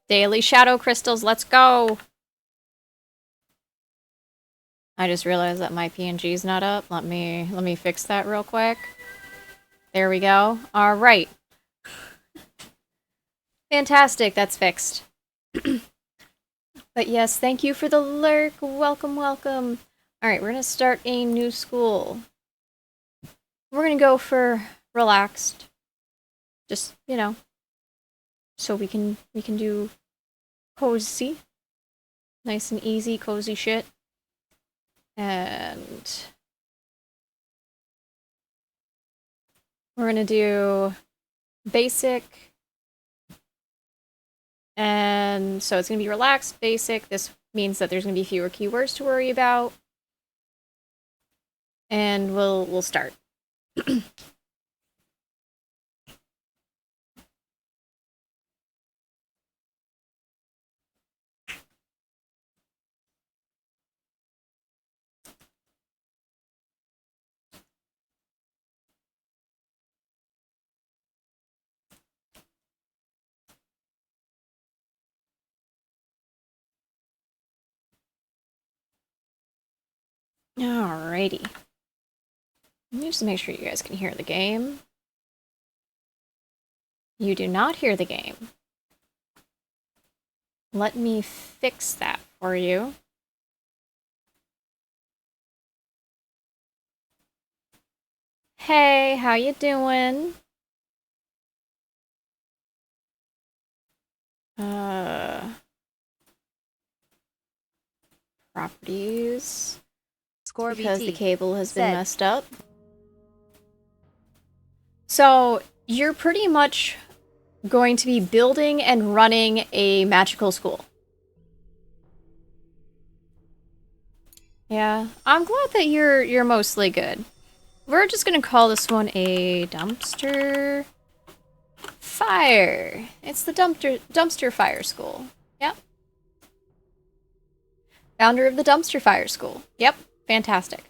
Daily shadow crystals, let's go! I just realized that my PNG's not up. Let me fix that real quick. There we go. Alright. Fantastic, that's fixed. But yes, thank you for the lurk. Welcome, welcome. Alright, we're gonna start a new school. We're gonna go for relaxed. Just, you know, so we can do cozy. Nice and easy, cozy shit. And we're gonna do basic. And so it's gonna be relaxed, basic. This means that there's gonna be fewer keywords to worry about. And we'll start. Alrighty. Just to make sure you guys can hear the game. You do not hear the game. Let me fix that for you. Hey, how you doing? Properties. Score because BT. the cable has been Said. messed up. So you're pretty much going to be building and running a magical school. Yeah, I'm glad that you're mostly good. We're just gonna call this one a dumpster fire. It's the dumpster fire school. Yep. Founder of the dumpster fire school. Yep. Fantastic.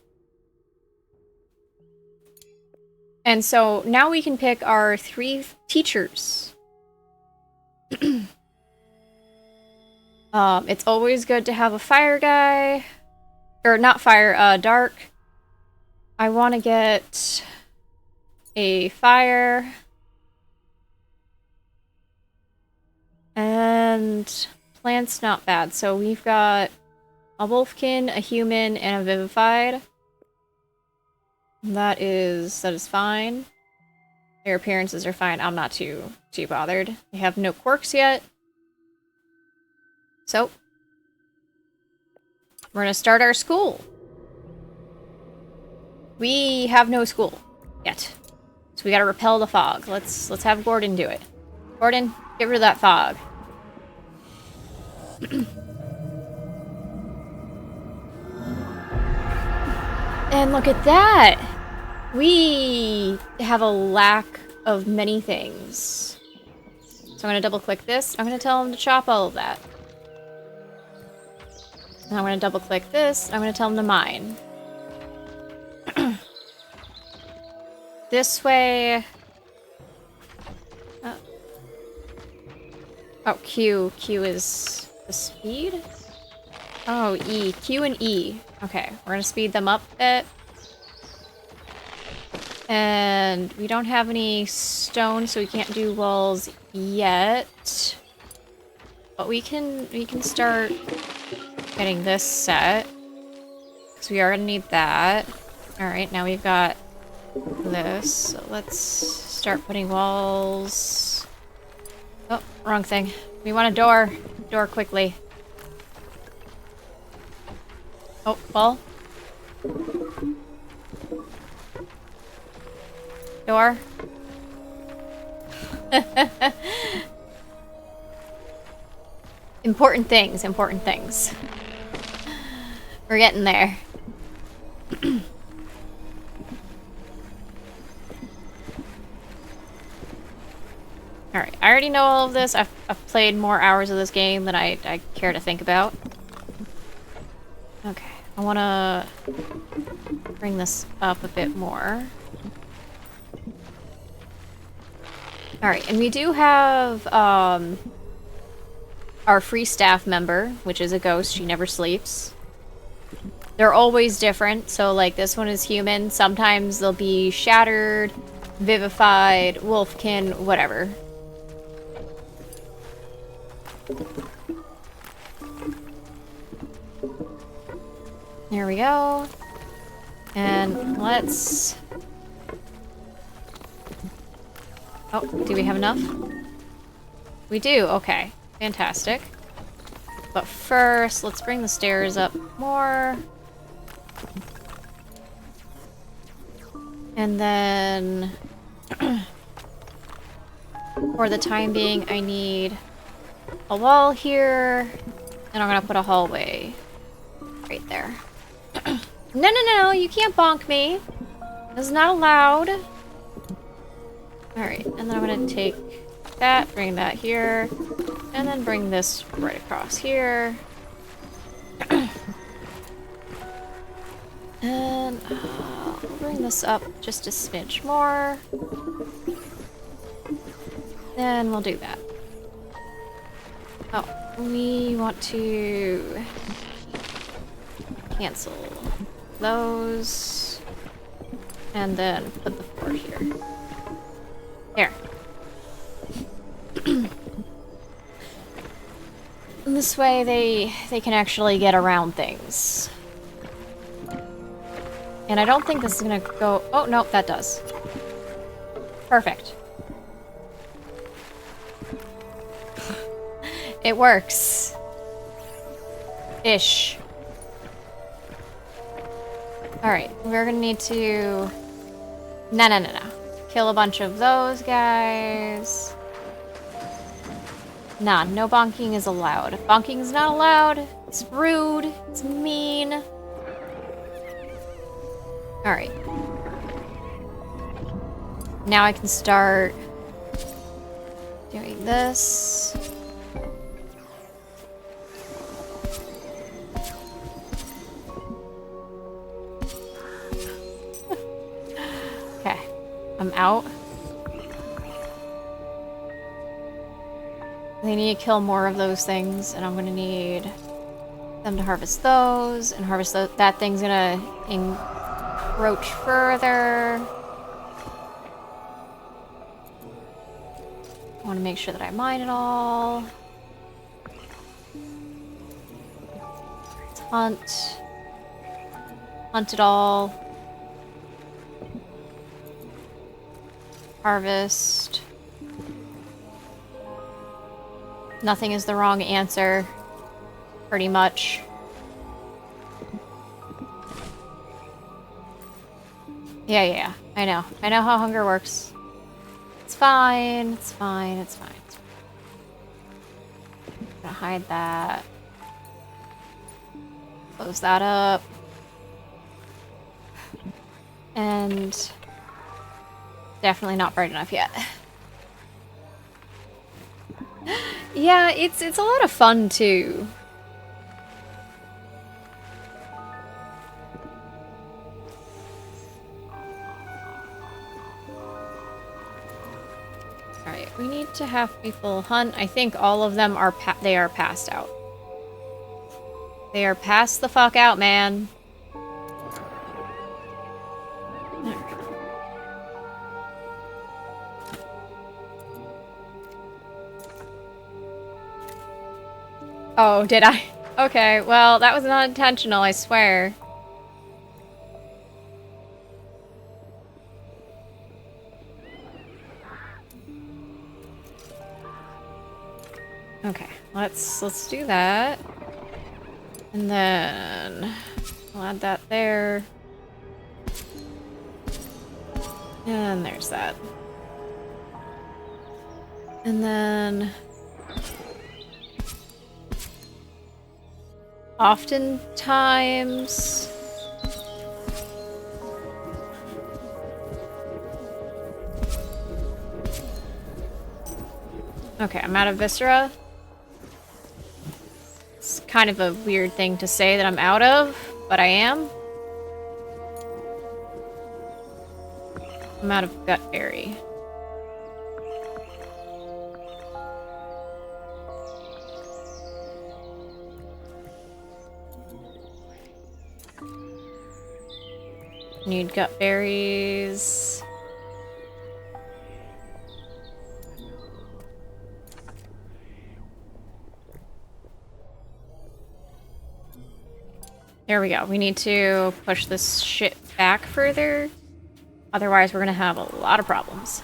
And so now we can pick our 3 teachers. It's always good to have a fire guy. Or not fire, dark. I want to get a fire. And plants not bad. So we've got a wolfkin, a human, and a vivified. That is fine. Their appearances are fine. I'm not too bothered. They have no quirks yet. So we're gonna start our school. We have no school yet. So we gotta repel the fog. Let's have Gordon do it. Gordon, get rid of that fog. And look at that! We have a lack of many things. So I'm gonna double click this. I'm gonna tell him to chop all of that. And I'm gonna double click this. I'm gonna tell him to mine. This way... Oh, Q. Q is the speed? Oh, E. Q and E. Okay, we're gonna speed them up a bit. And we don't have any stone, so we can't do walls yet. But we can start getting this set. Because we are gonna need that. Alright, now we've got this. So let's start putting walls. Oh, wrong thing. We want a door. Door quickly. Oh, wall. Door. Important things, important things. We're getting there. Alright, I already know all of this. I've played more hours of this game than I care to think about. Okay, I wanna bring this up a bit more. Alright, and we do have, our free staff member, which is a ghost. She never sleeps. They're always different. So, like, this one is human. Sometimes they'll be shattered, vivified, wolfkin, whatever. There we go. And let's... Oh, do we have enough? We do, okay. Fantastic. But first, let's bring the stairs up more. And then... for the time being, I need a wall here. And I'm gonna put a hallway right there. No, you can't bonk me. That's not allowed. Alright, and then I'm gonna take that, bring that here, and then bring this right across here. And I'll bring this up just a smidge more. Then we'll do that. Oh, we want to cancel those. And then put the 4 here. There. This way they can actually get around things. And I don't think this is gonna go... Oh, no, that does. Perfect. It works. Ish. Alright, we're gonna need to... No. Kill a bunch of those guys. Nah, no bonking is allowed. Bonking is not allowed. It's rude. It's mean. Alright. Now I can start doing this. Okay. I'm out. They need to kill more of those things, and I'm gonna need them to harvest those, and harvest that thing's gonna encroach further. I want to make sure that I mine it all. Let's hunt. Hunt it all. Harvest. Nothing is the wrong answer. Pretty much. Yeah. I know. I know how hunger works. It's fine. It's fine. It's fine. I'm gonna hide that. Close that up. And definitely not bright enough yet. Yeah, it's a lot of fun too. Alright, we need to have people hunt. I think all of them are they are passed out. They are passed the fuck out, man. Alright. Oh, did I? Okay, well, that was not intentional, I swear. Okay, let's do that. And then we'll add that there. And there's that. And then oftentimes okay, I'm out of viscera. It's kind of a weird thing to say that I'm out of, but I am. I'm out of gut berry. Need gut berries. There we go. We need to push this shit back further. Otherwise, we're gonna have a lot of problems.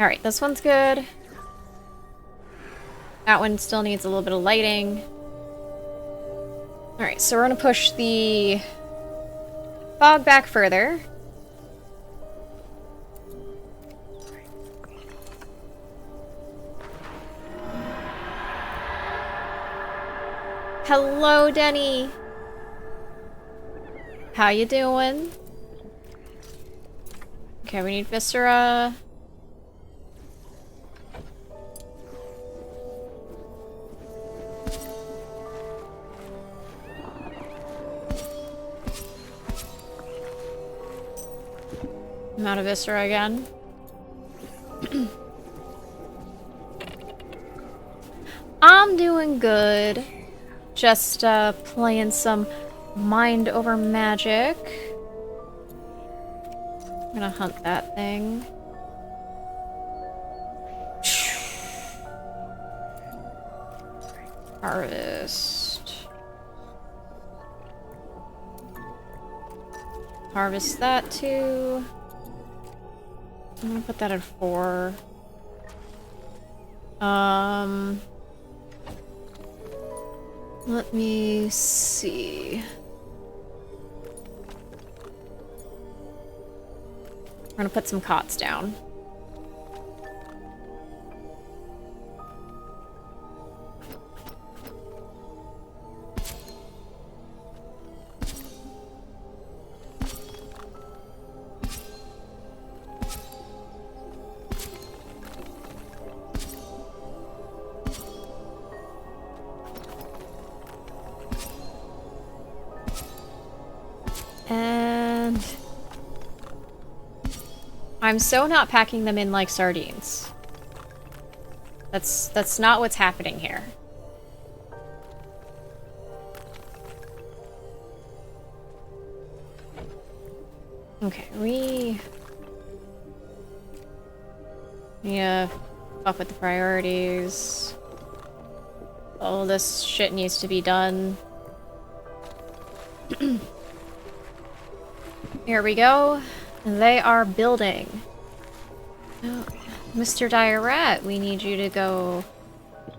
Alright, this one's good. That one still needs a little bit of lighting. Alright, so we're gonna push the fog back further. Hello, Denny. How you doing? Okay, we need Viscera. I'm out of Viscera again. I'm doing good. Just playing some Mind Over Magic. I'm gonna hunt that thing. Harvest. Harvest that too. I'm gonna put that at 4. Let me see. We're gonna put some cots down. And I'm so not packing them in like sardines. That's not what's happening here. Okay, we need to fuck with the priorities. All this shit needs to be done. Here we go. They are building. Oh, Mr. Dire Rat, we need you to go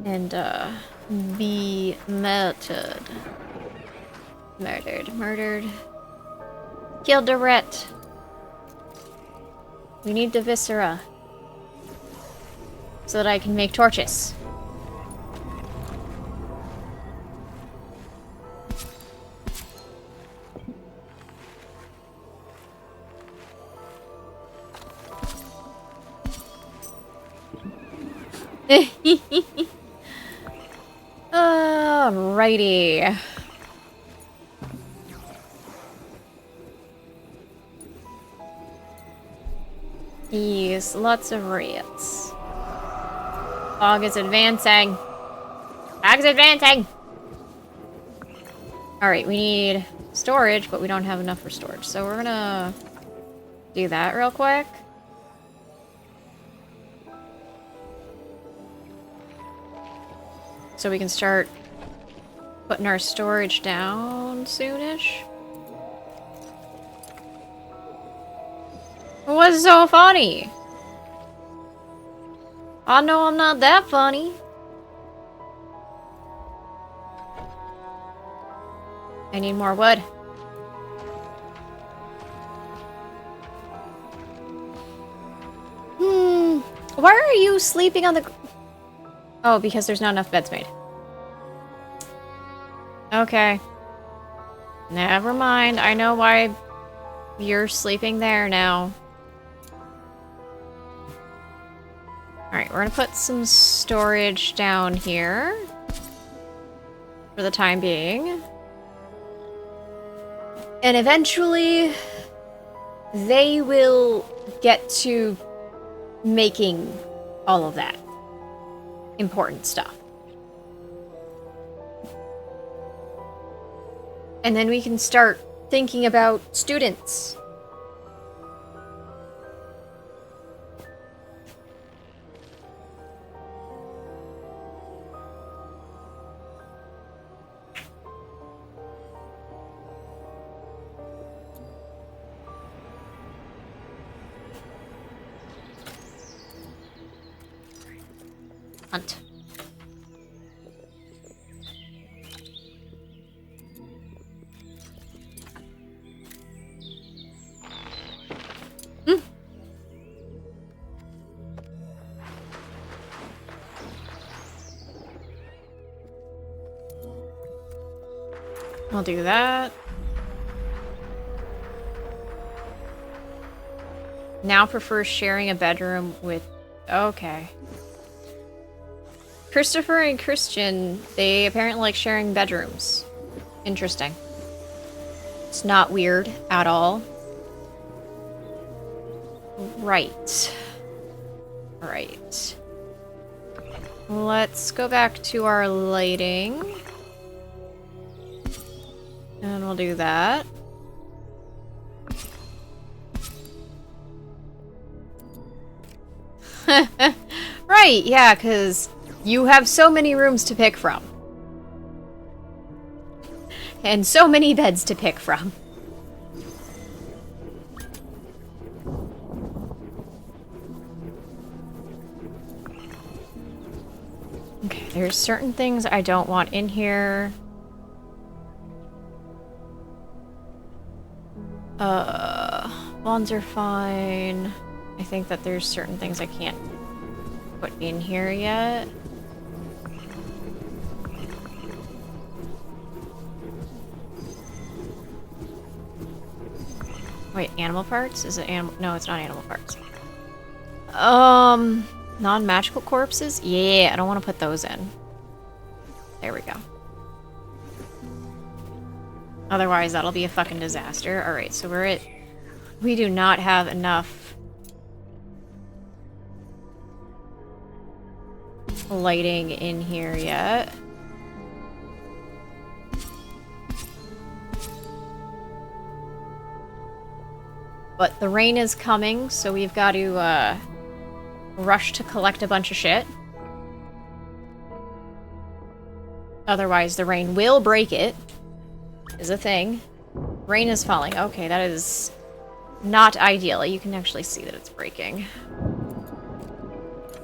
and be murdered. Murdered. Killed the rat. We need the viscera. So that I can make torches. Alrighty. Yes, lots of rats. Fog is advancing. Fog's advancing! Alright, we need storage, but we don't have enough for storage. So we're gonna do that real quick. So we can start putting our storage down soonish. What's so funny? I know I'm not that funny. I need more wood. Why are you sleeping on the... Oh, because there's not enough beds made. Okay. Never mind. I know why you're sleeping there now. Alright, we're gonna put some storage down here. For the time being. And eventually... they will get to making all of that important stuff. And then we can start thinking about students. Hunt. I'll do that. Now prefers sharing a bedroom with... Okay. Christopher and Christian, they apparently like sharing bedrooms. Interesting. It's not weird at all. Right. Right. Let's go back to our lighting. And we'll do that. Right, yeah, because you have so many rooms to pick from. And so many beds to pick from. Okay, there's certain things I don't want in here. Wands are fine. I think that there's certain things I can't put in here yet. Wait, animal parts? Is it animal? No, it's not animal parts. Non-magical corpses? Yeah, I don't want to put those in. There we go. Otherwise, that'll be a fucking disaster. Alright, so we're at... We do not have enough lighting in here yet. But the rain is coming, so we've got to rush to collect a bunch of shit. Otherwise, the rain will break it. Is a thing. Rain is falling. Okay, that is not ideal. You can actually see that it's breaking.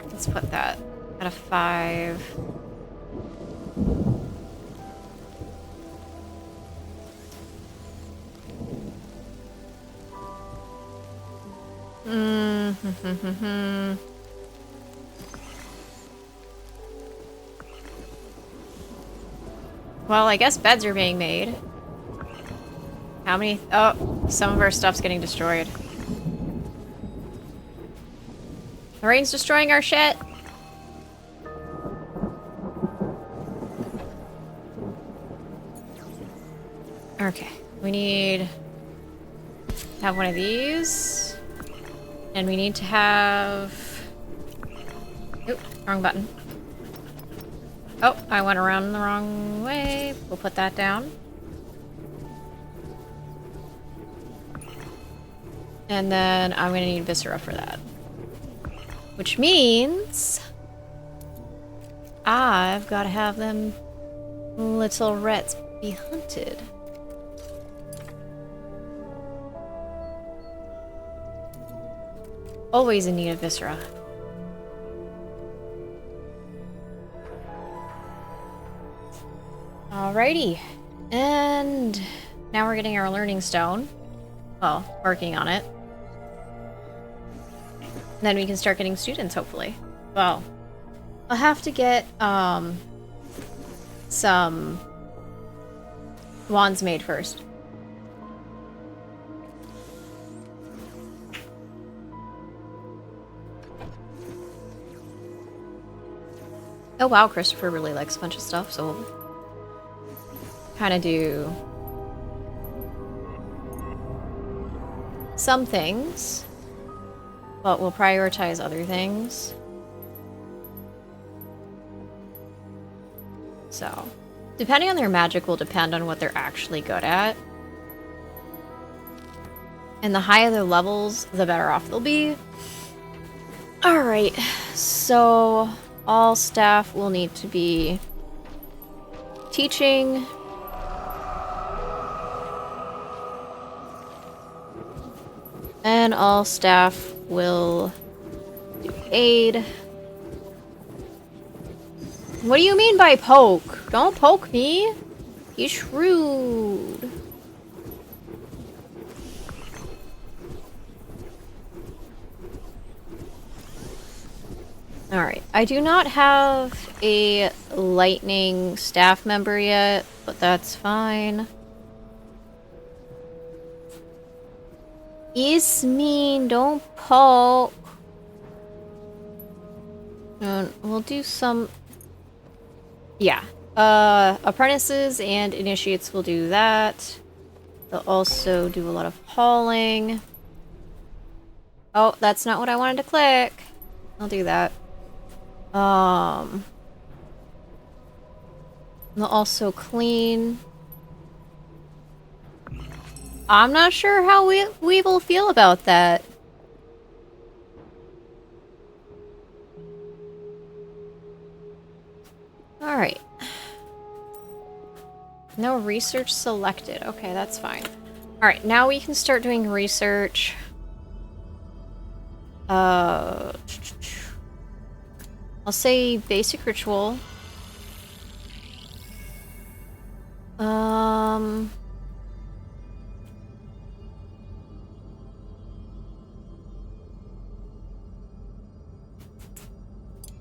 Let's put that at a 5. Well, I guess beds are being made. How many? Oh, some of our stuff's getting destroyed. The rain's destroying our shit. Okay, we need to have one of these. And we need to have... Oop, wrong button. Oh, I went around the wrong way. We'll put that down. And then I'm gonna need Viscera for that. Which means... I've gotta have them little rats be hunted. Always in need of Viscera. Alrighty. And now we're getting our learning stone. Well, working on it. And then we can start getting students, hopefully. Well, I'll have to get, some wands made first. Oh wow, Christopher really likes a bunch of stuff, so we'll kind of do some things, but we'll prioritize other things. So, Depending on their magic will depend on what they're actually good at. And the higher their levels, the better off they'll be. Alright, so all staff will need to be teaching. And all staff will do aid. What do you mean by poke? Don't poke me. Be shrewd. Alright, I do not have a lightning staff member yet, but that's fine. Yasmin, don't poke. And we'll do some... Yeah. Apprentices and initiates will do that. They'll also do a lot of hauling. Oh, that's not what I wanted to click. I'll do that. They'll also clean. I'm not sure how we will feel about that. Alright. No research selected. Okay, that's fine. Alright, now we can start doing research. I'll say basic ritual.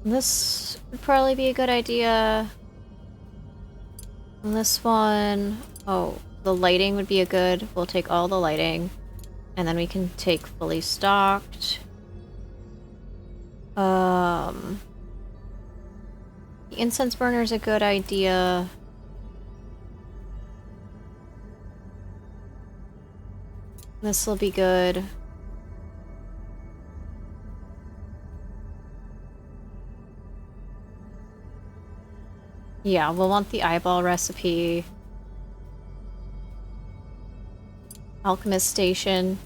This would probably be a good idea. And this one... Oh, the lighting would be a good... We'll take all the lighting. And then we can take fully stocked. The incense burner is a good idea. This will be good. Yeah, we'll want the eyeball recipe. Alchemist station.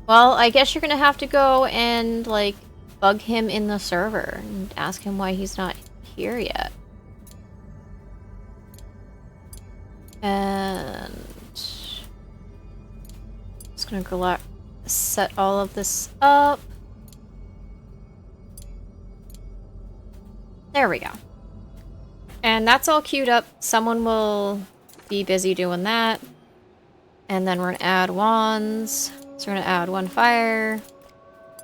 Well, I guess you're gonna have to go and, like, bug him in the server and ask him why he's not here yet. And... just gonna go set all of this up. There we go. And that's all queued up. Someone will be busy doing that. And then we're gonna add wands. So we're gonna add one fire,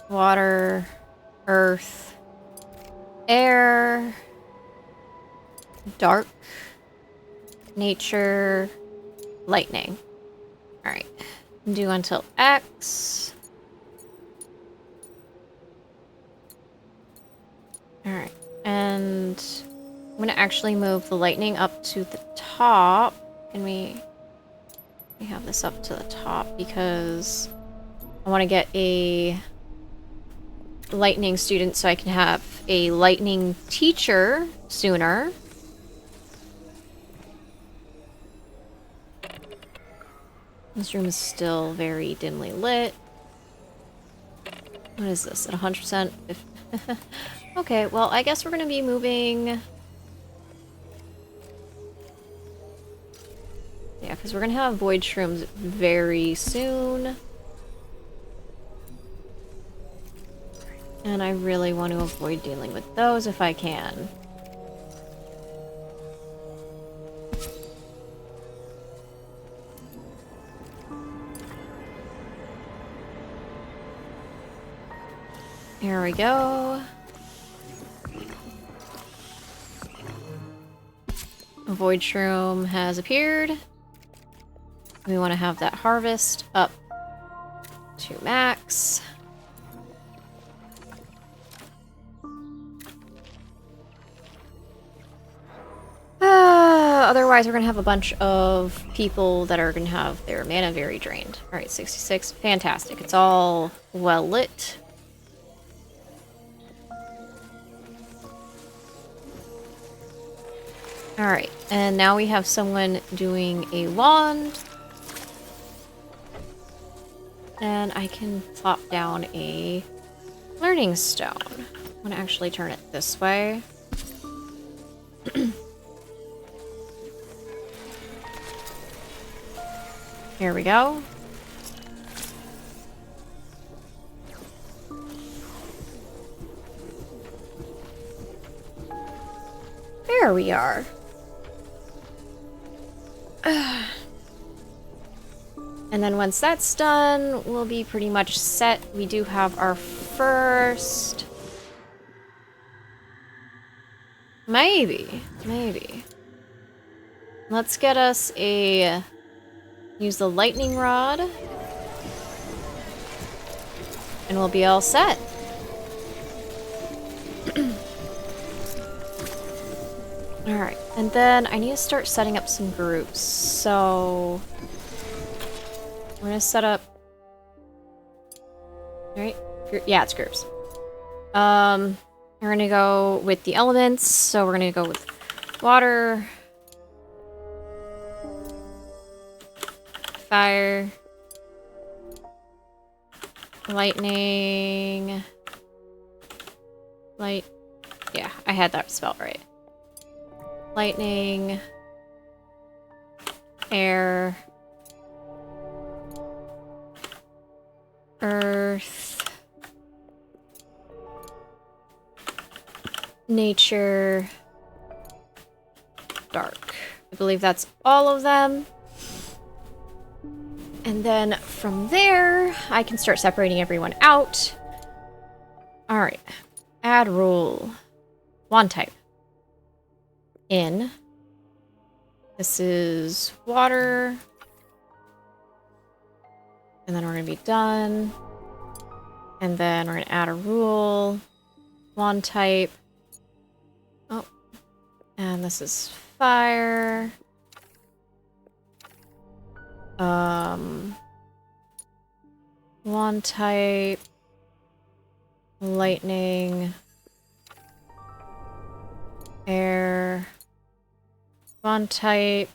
water, earth, air, dark, nature, lightning. Alright. Do until X. Alright. And I'm gonna actually move the lightning up to the top. Can we have this up to the top because I want to get a lightning student so I can have a lightning teacher sooner. This room is still very dimly lit. What is this? At 100%? Okay, well, I guess we're gonna be moving... Yeah, because we're gonna have void shrooms very soon. And I really want to avoid dealing with those if I can. Here we go. A void shroom has appeared. We want to have that harvest up to max. Otherwise, we're going to have a bunch of people that are going to have their mana very drained. Alright, 66. Fantastic. It's all well lit. Alright, and now we have someone doing a wand. And I can plop down a learning stone. I'm gonna actually turn it this way. Here we go. There we are. And then once that's done, we'll be pretty much set. We do have our first... Maybe. Let's get us a... Use the lightning rod. And we'll be all set. Alright, and then I need to start setting up some groups. So... We're gonna set up... Right? Yeah, it's groups. We're gonna go with the elements, so we're gonna go with water, fire, lightning, yeah, I had that spelled right. Lightning, air, earth, nature, dark. I believe that's all of them. And then from there, I can start separating everyone out. Alright. Add rule. Wand type. In. This is water. And then we're going to be done. And then we're going to add a rule. Wand type. Oh. And this is fire. Wand type. Lightning. Air. Wand type.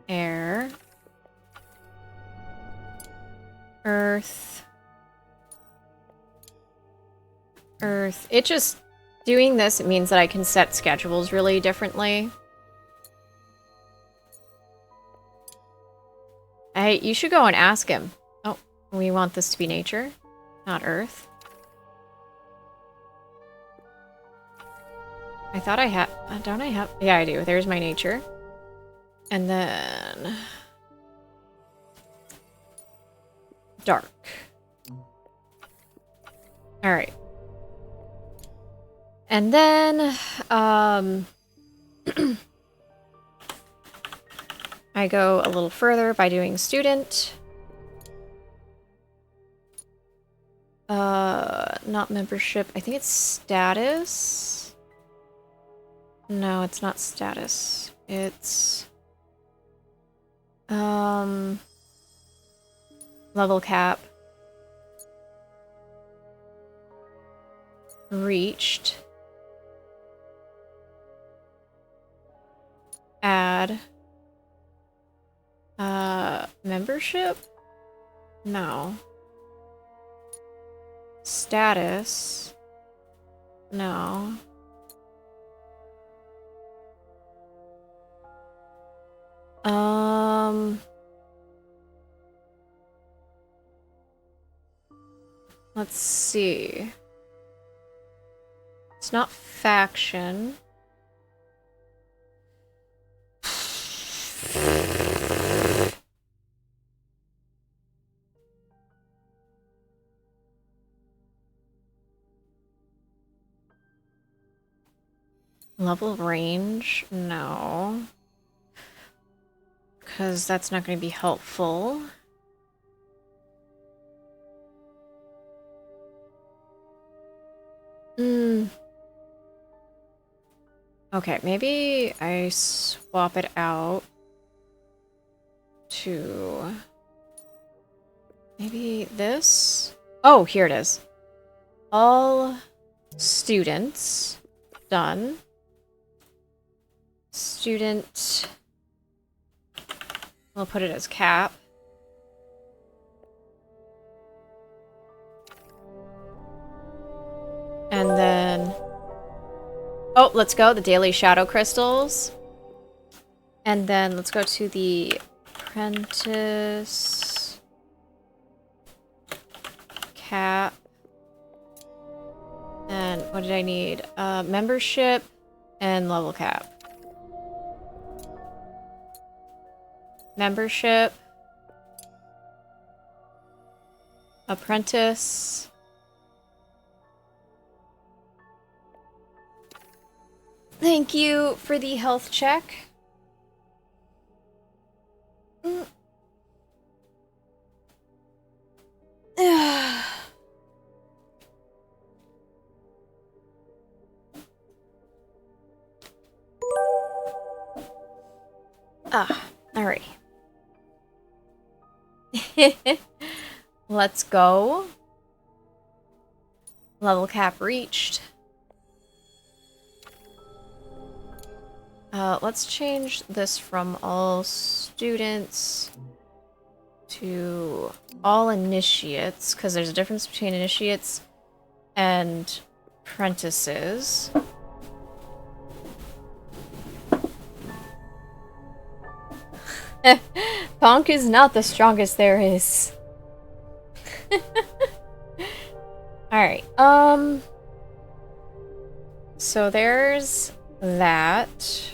Air. Earth. Earth. It just... Doing this, it means that I can set schedules really differently. You should go and ask him. Oh, we want this to be nature, not earth. I thought I had... Don't I have... Yeah, I do. There's my nature. And then... Dark. Alright. And then, I go a little further by doing student. Not membership. I think it's status. No, it's not status. It's, level cap. Reached. Add. Membership? No. Status? No. Let's see. It's not faction. Level range? No. Because that's not going to be helpful. Okay, maybe I swap it out to... Maybe this? Oh, here it is. All students. Done. student. We'll put it as cap. And then... Oh, let's go. The daily shadow crystals. And then let's go to the apprentice cap. And what did I need? Membership and level cap. Membership. Apprentice. Thank you for the health check. Alright. Let's go. Level cap reached. Let's change this from all students to all initiates, because there's a difference between initiates and apprentices. Bonk is not the strongest there is. Alright, so there's that.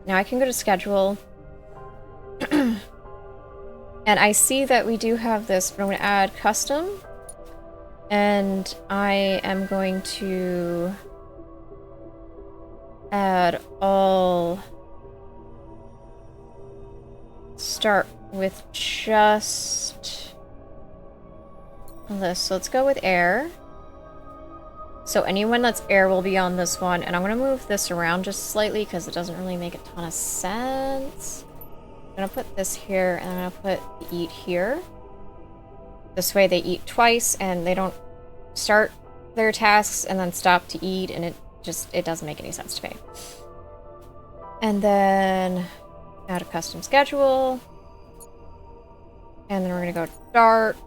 Now I can go to schedule. And I see that we do have this, but I'm going to add custom. And I am going to add all... Start with just this. So let's go with air. So anyone that's air will be on this one. And I'm going to move this around just slightly because it doesn't really make a ton of sense. I'm going to put this here and I'm going to put the eat here. This way they eat twice and they don't start their tasks and then stop to eat, and it doesn't make any sense to me. And then add a custom schedule. And then we're going to go dark.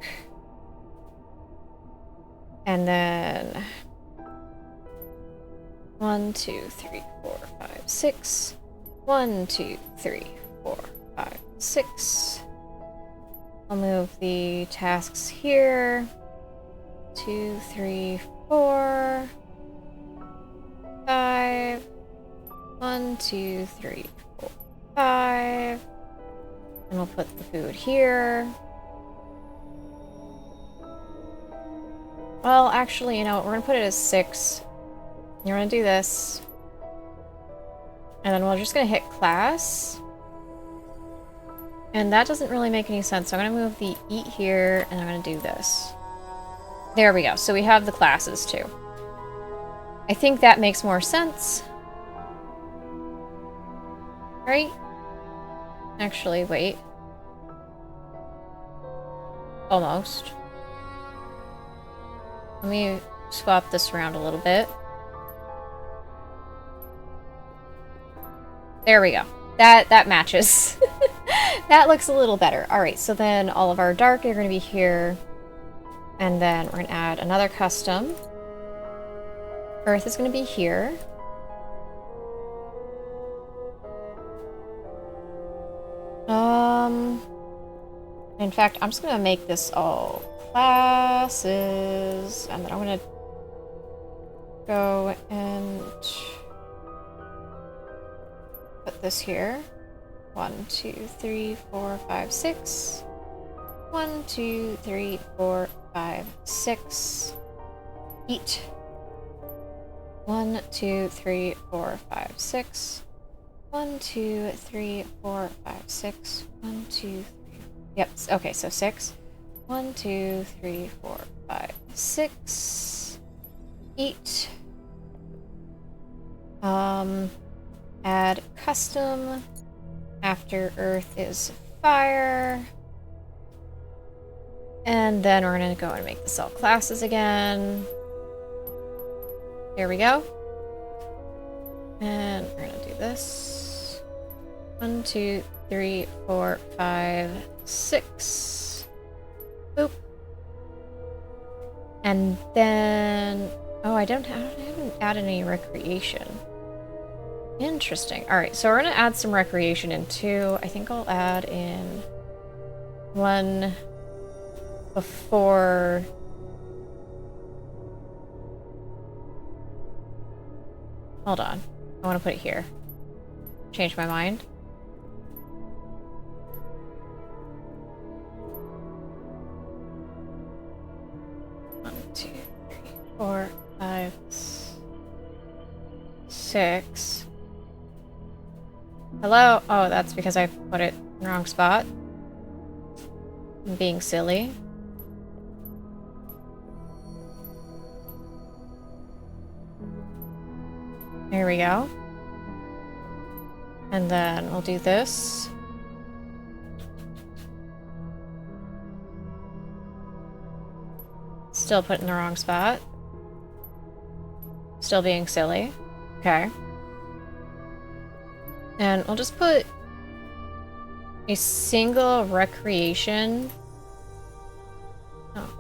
And then 1, 2, 3, 4, 5, 6. 1, 2, 3, 4, 5, 6. I'll move the tasks here. 2, 3, 4, 5. 1, 2, 3, 4, 5. And we'll put the food here. Well, actually, you know what? We're gonna put it as 6. You're gonna do this. And then we're just gonna hit class. And that doesn't really make any sense. So I'm gonna move the eat here, and I'm gonna do this. There we go. So we have the classes too. I think that makes more sense. Right? Actually, wait. Almost. Let me swap this around a little bit. There we go. That matches. That looks a little better. Alright, so then all of our dark are going to be here. And then we're going to add another custom. Earth is going to be here. In fact, I'm just going to make this all classes. And then I'm going to go and put this here. 1, 2, 3, 4, 5, 6. 1, 2, 3, 4, 5, 6. Eat. 1, 2, 3, 4, 5, 6. 1, 2, 3, 4, 5, 6. 1, 2, 3. Yep. Okay, so 6. 1, 2, 3, 4, 5, 6. Eat. Add custom. After earth is fire. And then we're going to go and make this all classes again. Here we go. And we're going to do this. 1, 2, 3, 4, 5, 6. Boop. And then, oh, I haven't added any recreation. Interesting. All right, so we're gonna add some recreation in too. I think I'll add in one before. Hold on. I want to put it here. Change my mind. One, 2, 3, 4, 5, 6. Hello? Oh, that's because I put it in the wrong spot. I'm being silly. There we go. And then we'll do this. Still put in the wrong spot. Still being silly. Okay. And we'll just put a single recreation. Oh.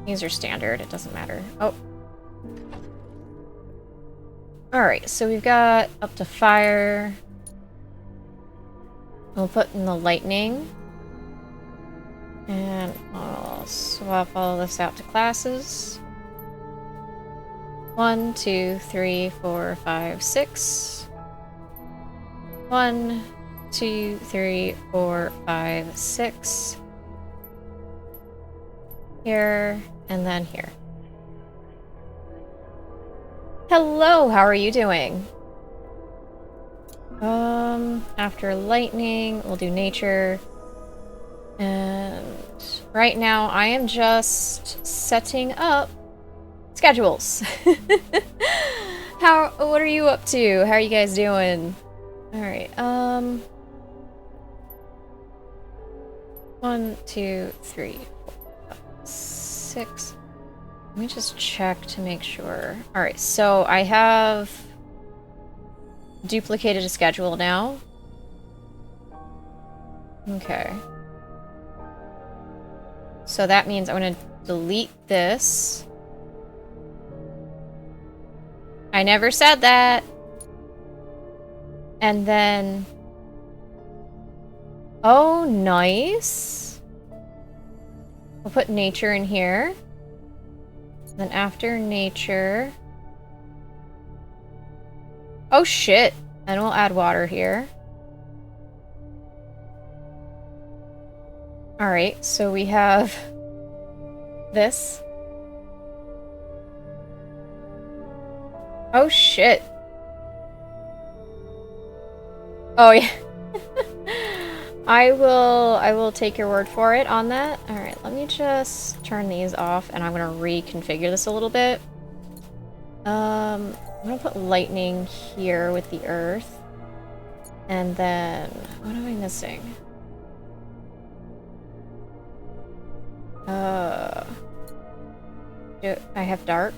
These are standard, it doesn't matter. Oh. Alright, so we've got up to fire. We'll put in the lightning. And I'll swap all this out to classes. 1, 2, 3, 4, 5, 6. 1, 2, 3, 4, 5, 6. Here, and then here. Hello, how are you doing? After lightning, we'll do nature. And right now, I am just setting up schedules. What are you up to? How are you guys doing? Alright, 1, 2, 3, 4, 5, 6. Let me just check to make sure. Alright, so I have duplicated a schedule now. Okay. So that means I'm going to delete this. I never said that. And then... Oh, nice. We'll put nature in here. Then after nature... Oh, shit. And we'll add water here. Alright, so we have... this. Oh, shit. Oh, yeah. I will take your word for it on that. Alright, let me just turn these off and I'm gonna reconfigure this a little bit. I'm gonna put lightning here with the earth. And then, what am I missing? I have dark.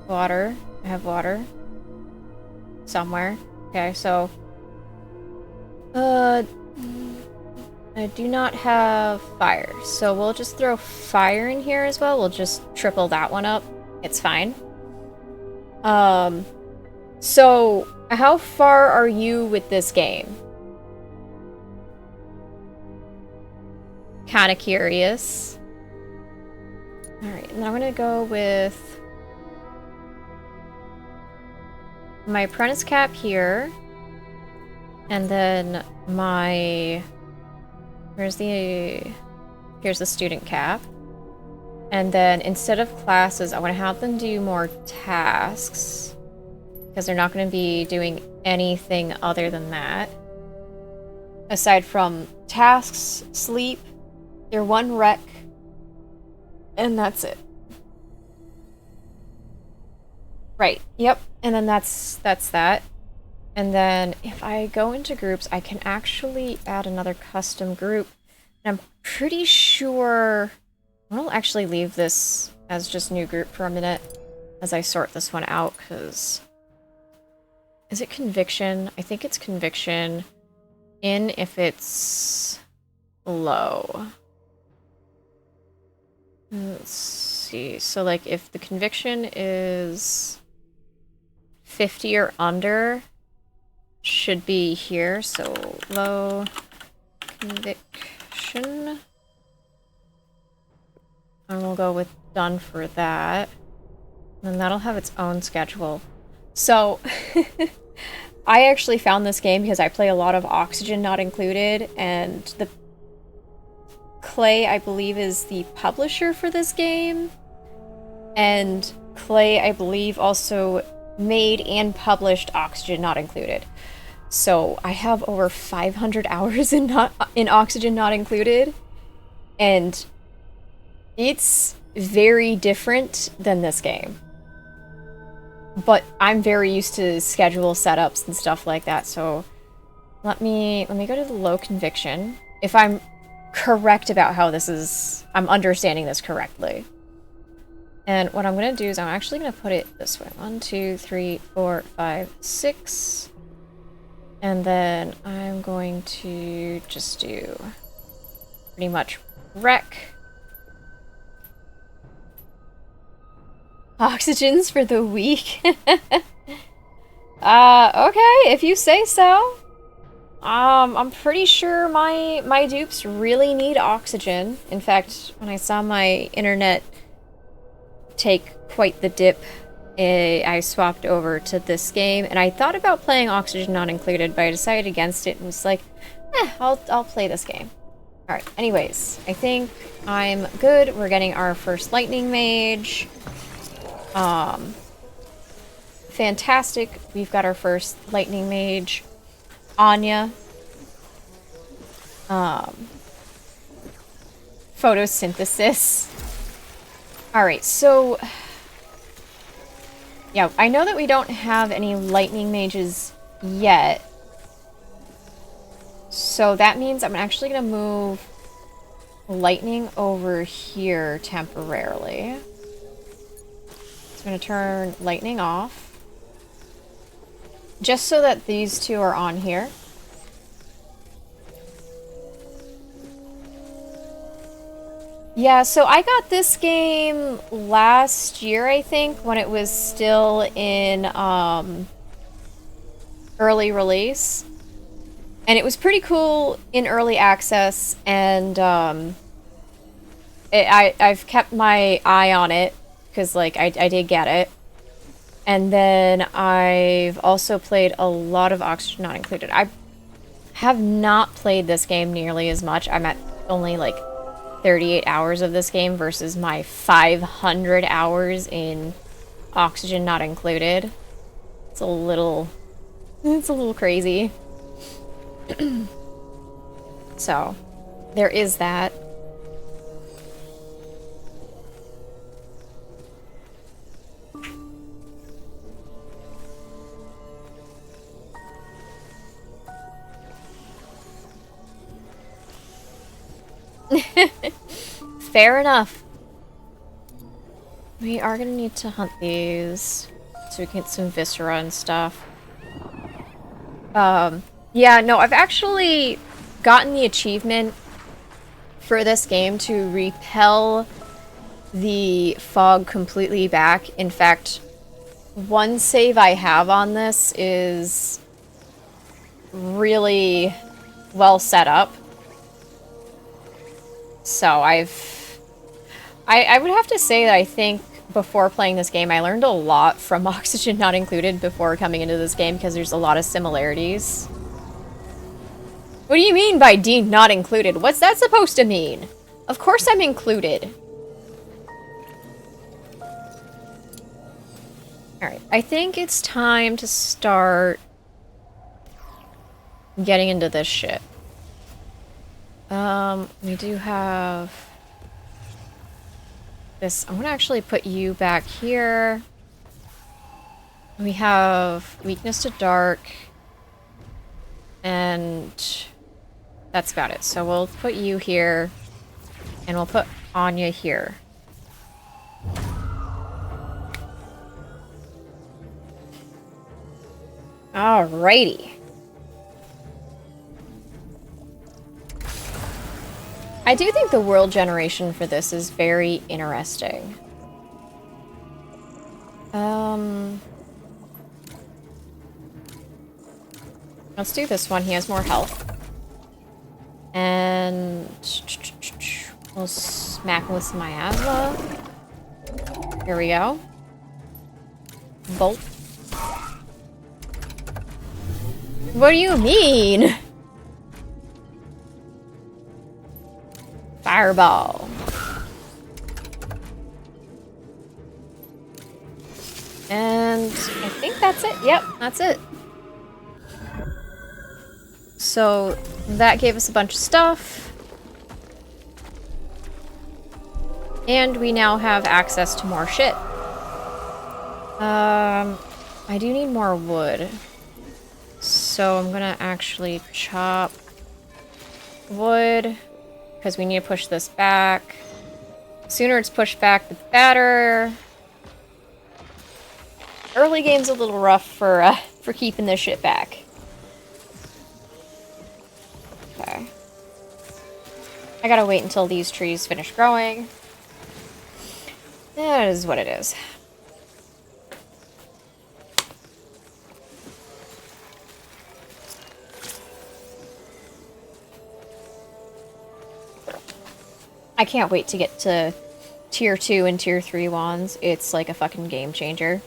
Water. I have water. Somewhere. Okay, so... I do not have fire, so we'll just throw fire in here as well. We'll just triple that one up. It's fine. So, how far are you with this game? Kinda curious. Alright, and I'm gonna go with my apprentice cap here. And then my... Here's the student cap. And then instead of classes, I want to have them do more tasks. Because they're not going to be doing anything other than that. Aside from tasks, sleep, their one rec, and that's it. Right, yep. And then that's that. And then if I go into groups, I can actually add another custom group. And I'm pretty sure I'll actually leave this as just new group for a minute as I sort this one out, because Is it conviction? I think it's conviction. In if it's low. Let's see. So, like, if the conviction is 50 or under, should be here. So, low conviction. And we'll go with done for that. And that'll have its own schedule. So, I actually found this game because I play a lot of Oxygen Not Included, and the Klei, I believe, is the publisher for this game. And Klei, I believe, also made and published Oxygen Not Included. So I have over 500 hours in Oxygen Not Included, and it's very different than this game. But I'm very used to schedule setups and stuff like that, so let me go to the low conviction. If I'm correct about how this is, I'm understanding this correctly. And what I'm gonna do is I'm actually gonna put it this way. 1, 2, 3, 4, 5, 6. And then I'm going to just do pretty much rec. Oxygens for the week. Okay, if you say so. I'm pretty sure my dupes really need oxygen. In fact, when I saw my internet take quite the dip, I swapped over to this game, and I thought about playing Oxygen Not Included, but I decided against it and was like, I'll play this game. Alright, anyways, I think I'm good. We're getting our first Lightning Mage. Fantastic. We've got our first Lightning Mage. Anya. Photosynthesis. Alright, so... yeah, I know that we don't have any Lightning Mages yet. So that means I'm actually going to move Lightning over here temporarily. I'm going to turn Lightning off. Just so that these two are on here. Yeah, so I got this game last year, I think, when it was still in early release. And it was pretty cool in early access, and I've kept my eye on it, because, like, I did get it. And then I've also played a lot of Oxygen Not Included. I have not played this game nearly as much. I'm at only, like, 38 hours of this game versus my 500 hours in Oxygen Not Included. It's a little crazy. So, there is that. Fair enough. We are gonna need to hunt these so we can get some viscera and stuff. Yeah, no, I've actually gotten the achievement for this game to repel the fog completely back. In fact, one save I have on this is really well set up. So I would have to say that I think before playing this game, I learned a lot from Oxygen Not Included before coming into this game, because there's a lot of similarities. What do you mean by deemed not included? What's that supposed to mean? Of course I'm included. Alright, I think it's time to start getting into this shit. We do have this. I'm gonna actually put you back here. We have weakness to dark, and that's about it. So we'll put you here, and we'll put Anya here. Alrighty. I do think the world generation for this is very interesting. Let's do this one. He has more health. And we'll smack him with some miasma. Here we go. Bolt. What do you mean? Fireball. And I think that's it. Yep, that's it. So that gave us a bunch of stuff. And we now have access to more shit. I do need more wood. So I'm gonna actually chop wood, because we need to push this back. The sooner it's pushed back, the better. Early game's a little rough for keeping this shit back. Okay. I gotta wait until these trees finish growing. That is what it is. I can't wait to get to tier 2 and tier 3 wands. It's like a fucking game changer.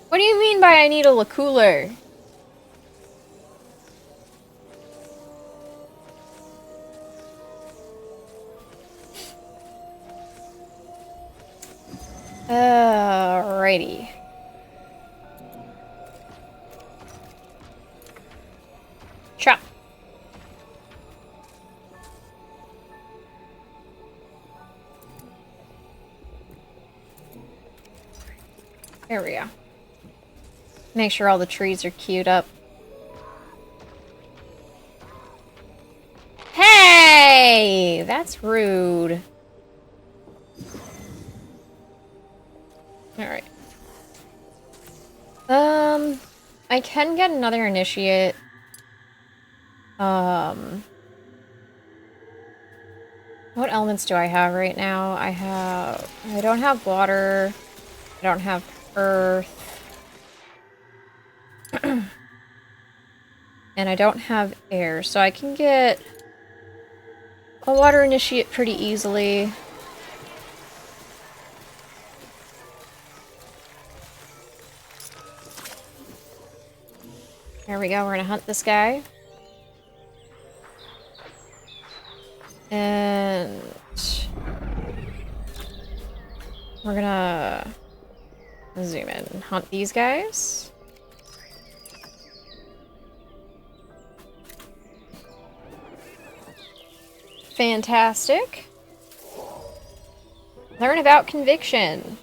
What do you mean by I need a cooler? Alrighty. Chop. There we go. Make sure all the trees are queued up. Hey! That's rude. Alright. I can get another initiate. What elements do I have right now? I don't have water. I don't have earth. And I don't have air, so I can get a water initiate pretty easily. There we go, we're gonna hunt this guy. And we're gonna zoom in and hunt these guys. Fantastic. Learn about conviction.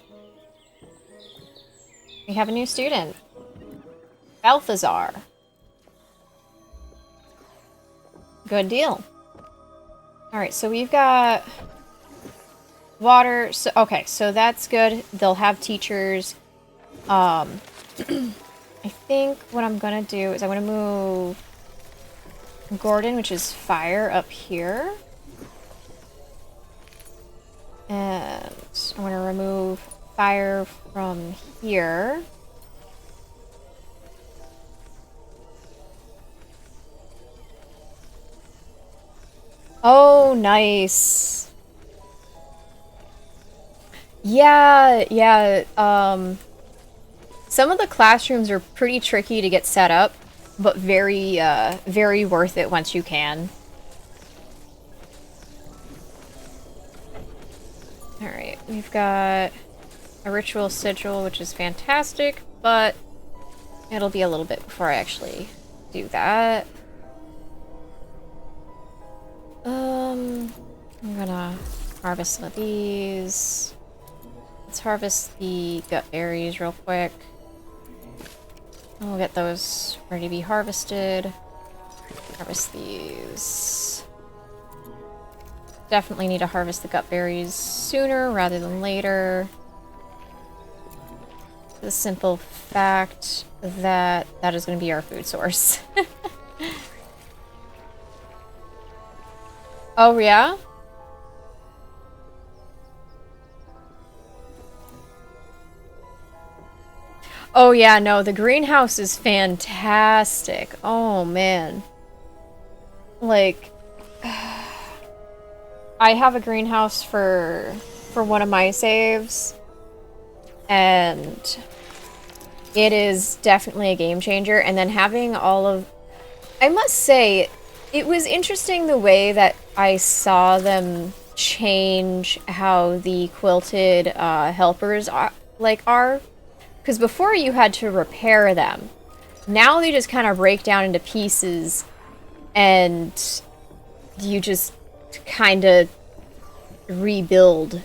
We have a new student. Balthazar. Good deal. Alright, so we've got water. So, okay, so that's good. They'll have teachers. I think what I'm gonna do is I'm gonna move Gordon, which is fire, up here. And I'm gonna remove fire from here. Oh, nice. Yeah, some of the classrooms are pretty tricky to get set up, but very, very worth it once you can. Alright, we've got a ritual sigil, which is fantastic, but it'll be a little bit before I actually do that. I'm gonna harvest some of these. Let's harvest the gut berries real quick. And we'll get those ready to be harvested. Harvest these. Definitely need to harvest the gut berries sooner rather than later. The simple fact that that is going to be our food source. Oh, yeah? Oh, yeah, no, the greenhouse is fantastic. Oh, man. Like, I have a greenhouse for one of my saves, and it is definitely a game changer. And then having all of... I must say, it was interesting the way that I saw them change how the quilted helpers are. Because before you had to repair them. Now they just kind of break down into pieces, and you just kind of rebuild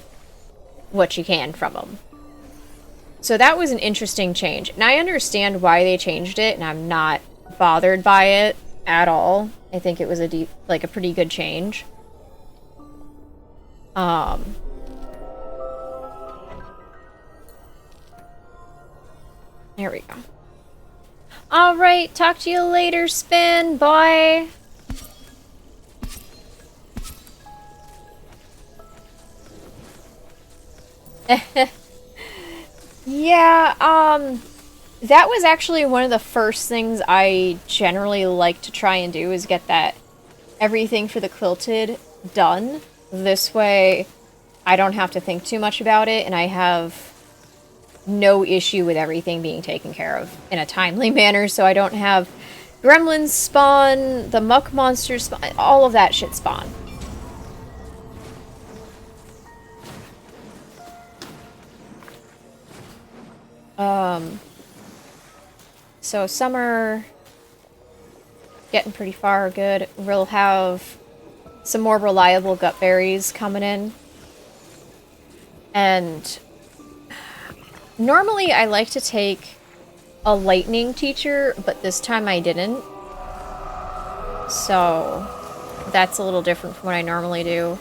what you can from them. So that was an interesting change. And I understand why they changed it, and I'm not bothered by it at all. I think it was a pretty good change. There we go. Alright, talk to you later, Spin. Bye. Yeah, that was actually one of the first things I generally like to try and do, is get that everything for the quilted done. This way, I don't have to think too much about it, and I have no issue with everything being taken care of in a timely manner, so I don't have gremlins spawn, the muck monsters spawn, all of that shit spawn. So summer getting pretty far, good. We'll have some more reliable gut berries coming in. And normally I like to take a lightning teacher, but this time I didn't. So that's a little different from what I normally do.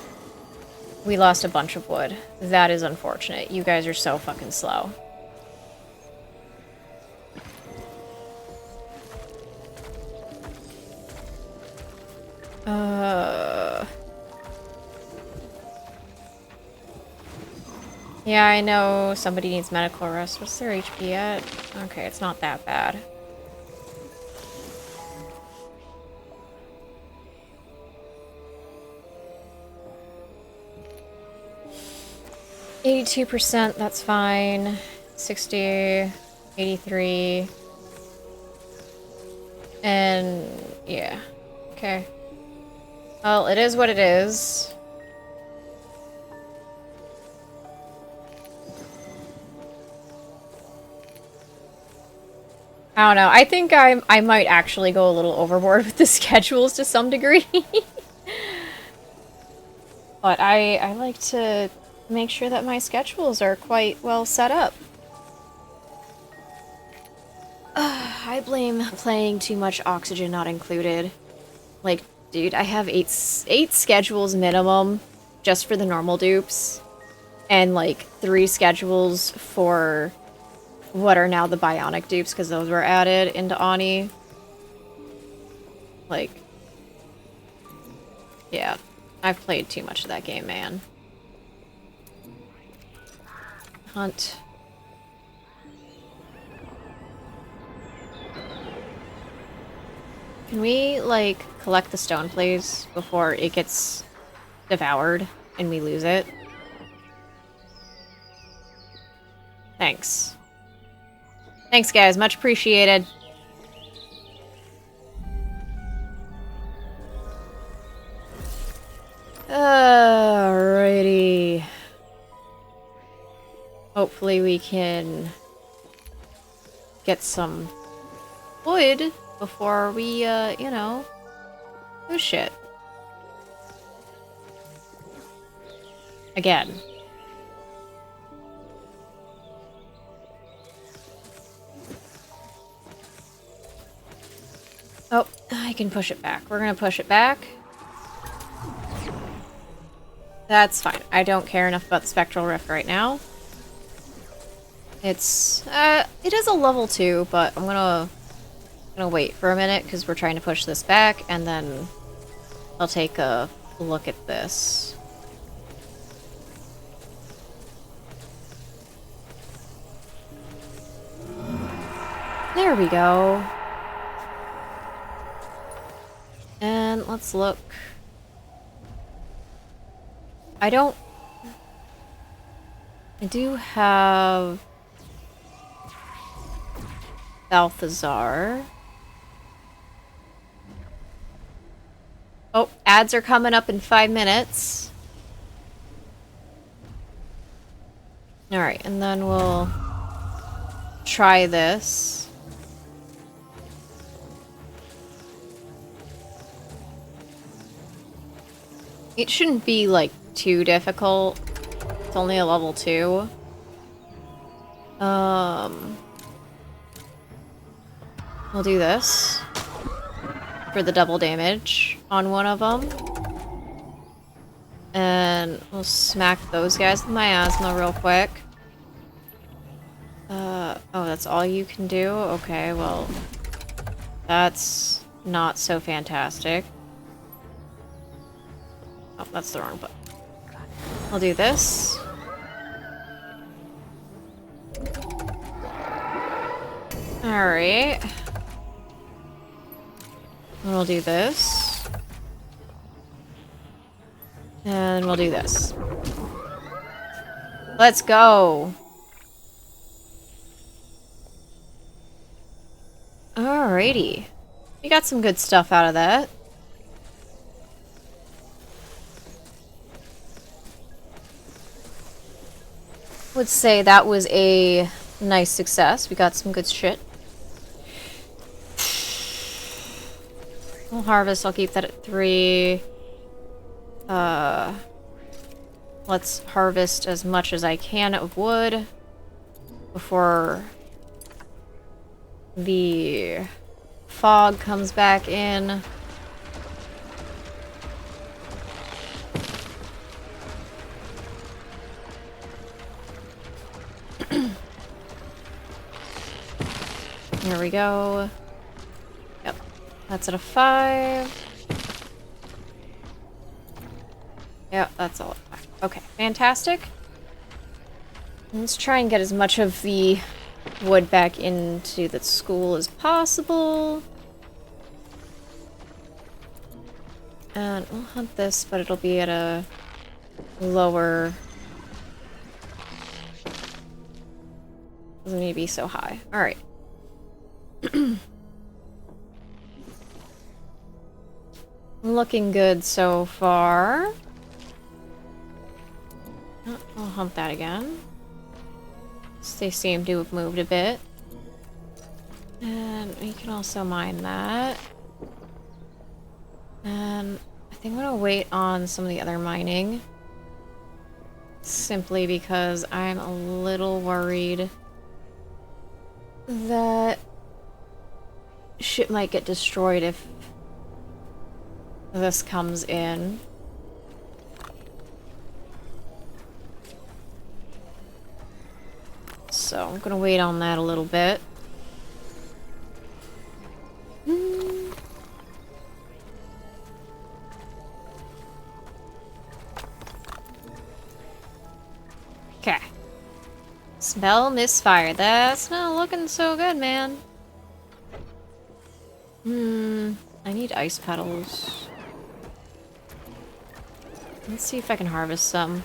We lost a bunch of wood. That is unfortunate. You guys are so fucking slow. Yeah, I know somebody needs medical rest. What's their HP at? Okay, it's not that bad. %, that's fine. 60, 83. And yeah. Okay. Well, it is what it is. I don't know. I think I might actually go a little overboard with the schedules to some degree. But I like to make sure that my schedules are quite well set up. I blame playing too much Oxygen Not Included. Like, dude, I have eight schedules minimum just for the normal dupes. And like 3 schedules for what are now the bionic dupes, because those were added into Ani. Like, yeah, I've played too much of that game, man. Hunt. Can we, like, collect the stone, please, before it gets devoured and we lose it? Thanks. Thanks, guys. Much appreciated. Alrighty. Hopefully we can get some wood before we, you know, lose shit. Again. Oh, I can push it back. We're gonna push it back. That's fine. I don't care enough about the Spectral Rift right now. It is a level 2, but I'm gonna wait for a minute because we're trying to push this back, and then I'll take a look at this. There we go. And let's look. I do have Balthazar. Oh, ads are coming up in 5 minutes. Alright, and then we'll try this. It shouldn't be, like, too difficult. It's only a level 2. We'll do this for the double damage on one of them. And we'll smack those guys with my asthma real quick. Oh, that's all you can do? Okay, well, that's not so fantastic. Oh, that's the wrong button. I'll do this. Alright. And we'll do this. And we'll do this. Let's go! Alrighty. We got some good stuff out of that. Would say that was a nice success. We got some good shit. We'll harvest. I'll keep that at 3. Let's harvest as much as I can of wood before the fog comes back in. Here we go. Yep. That's at a 5. Yep, that's all at 5. Okay, fantastic. Let's try and get as much of the wood back into the school as possible. And we'll hunt this, but it'll be at a lower... Doesn't need to be so high. Alright. Looking good so far. Oh, I'll hunt that again. They seem to have moved a bit. And we can also mine that. And I think I'm gonna wait on some of the other mining. Simply because I'm a little worried that shit might get destroyed if this comes in. So I'm gonna wait on that a little bit. Okay. Smell misfire. That's not looking so good, man. I need ice petals. Let's see if I can harvest some.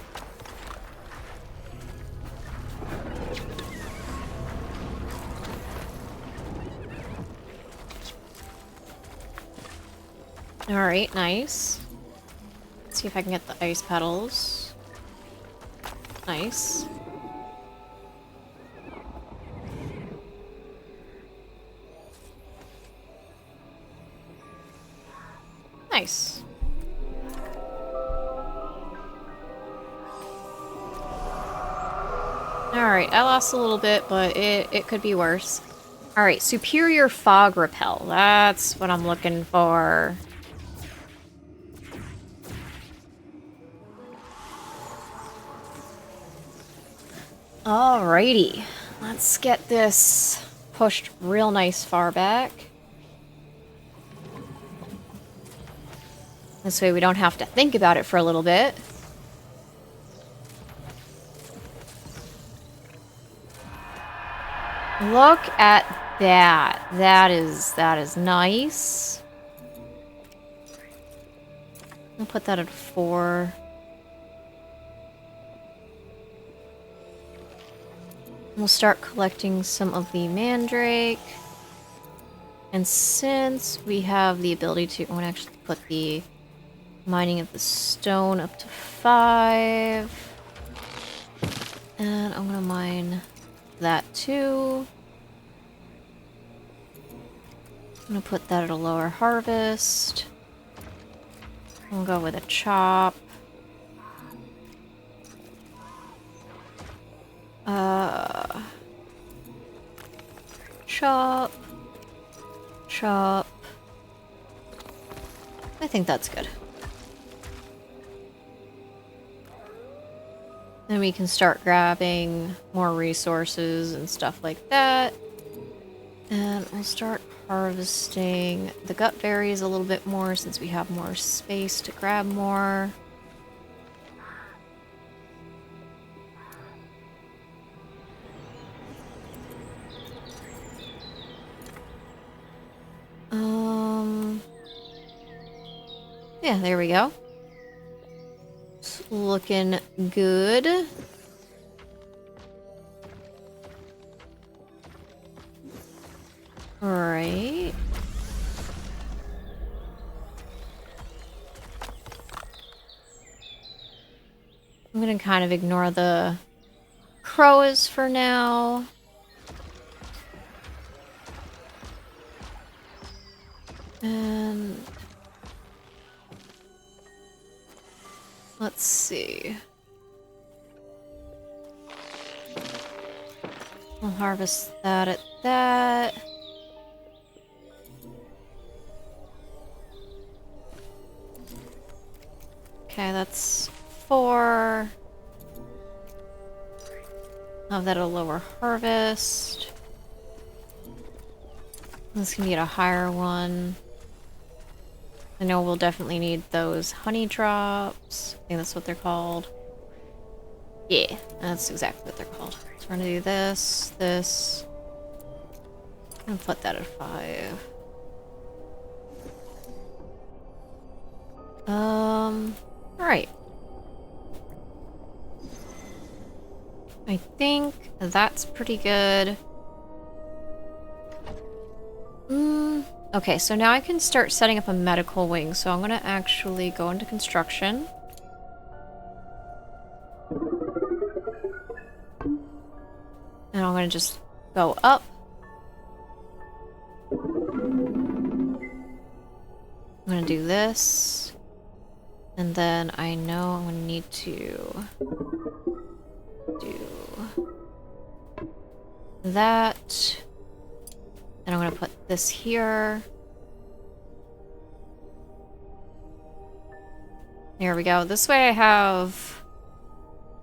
Alright, nice. Let's see if I can get the ice petals. Nice. Nice. Alright, I lost a little bit, but it could be worse. Alright, superior fog repel. That's what I'm looking for. Alrighty. Let's get this pushed real nice far back. This way we don't have to think about it for a little bit. Look at that. That is nice. I'll put that at 4. We'll start collecting some of the mandrake. And since we have the ability to... I want to actually put the mining of the stone up to 5. And I'm going to mine that too. I'm going to put that at a lower harvest. We'll go with a chop. Chop. Chop. I think that's good. Then we can start grabbing more resources and stuff like that. And we'll start harvesting the gut berries a little bit more since we have more space to grab more. Yeah, there we go. It's looking good. Alright. I'm gonna kind of ignore the crows for now. And let's see. We'll harvest that at that. Okay, that's 4. Have that at a lower harvest. This can be at a higher one. I know we'll definitely need those honey drops. I think that's what they're called. Yeah, that's exactly what they're called. So we're gonna do this, this, and put that at 5. Alright. I think that's pretty good. Okay, so now I can start setting up a medical wing. So I'm going to actually go into construction. And I'm going to just go up. I'm going to do this. And then I know I'm going to need to do that. And I'm going to put this here. There we go. This way I have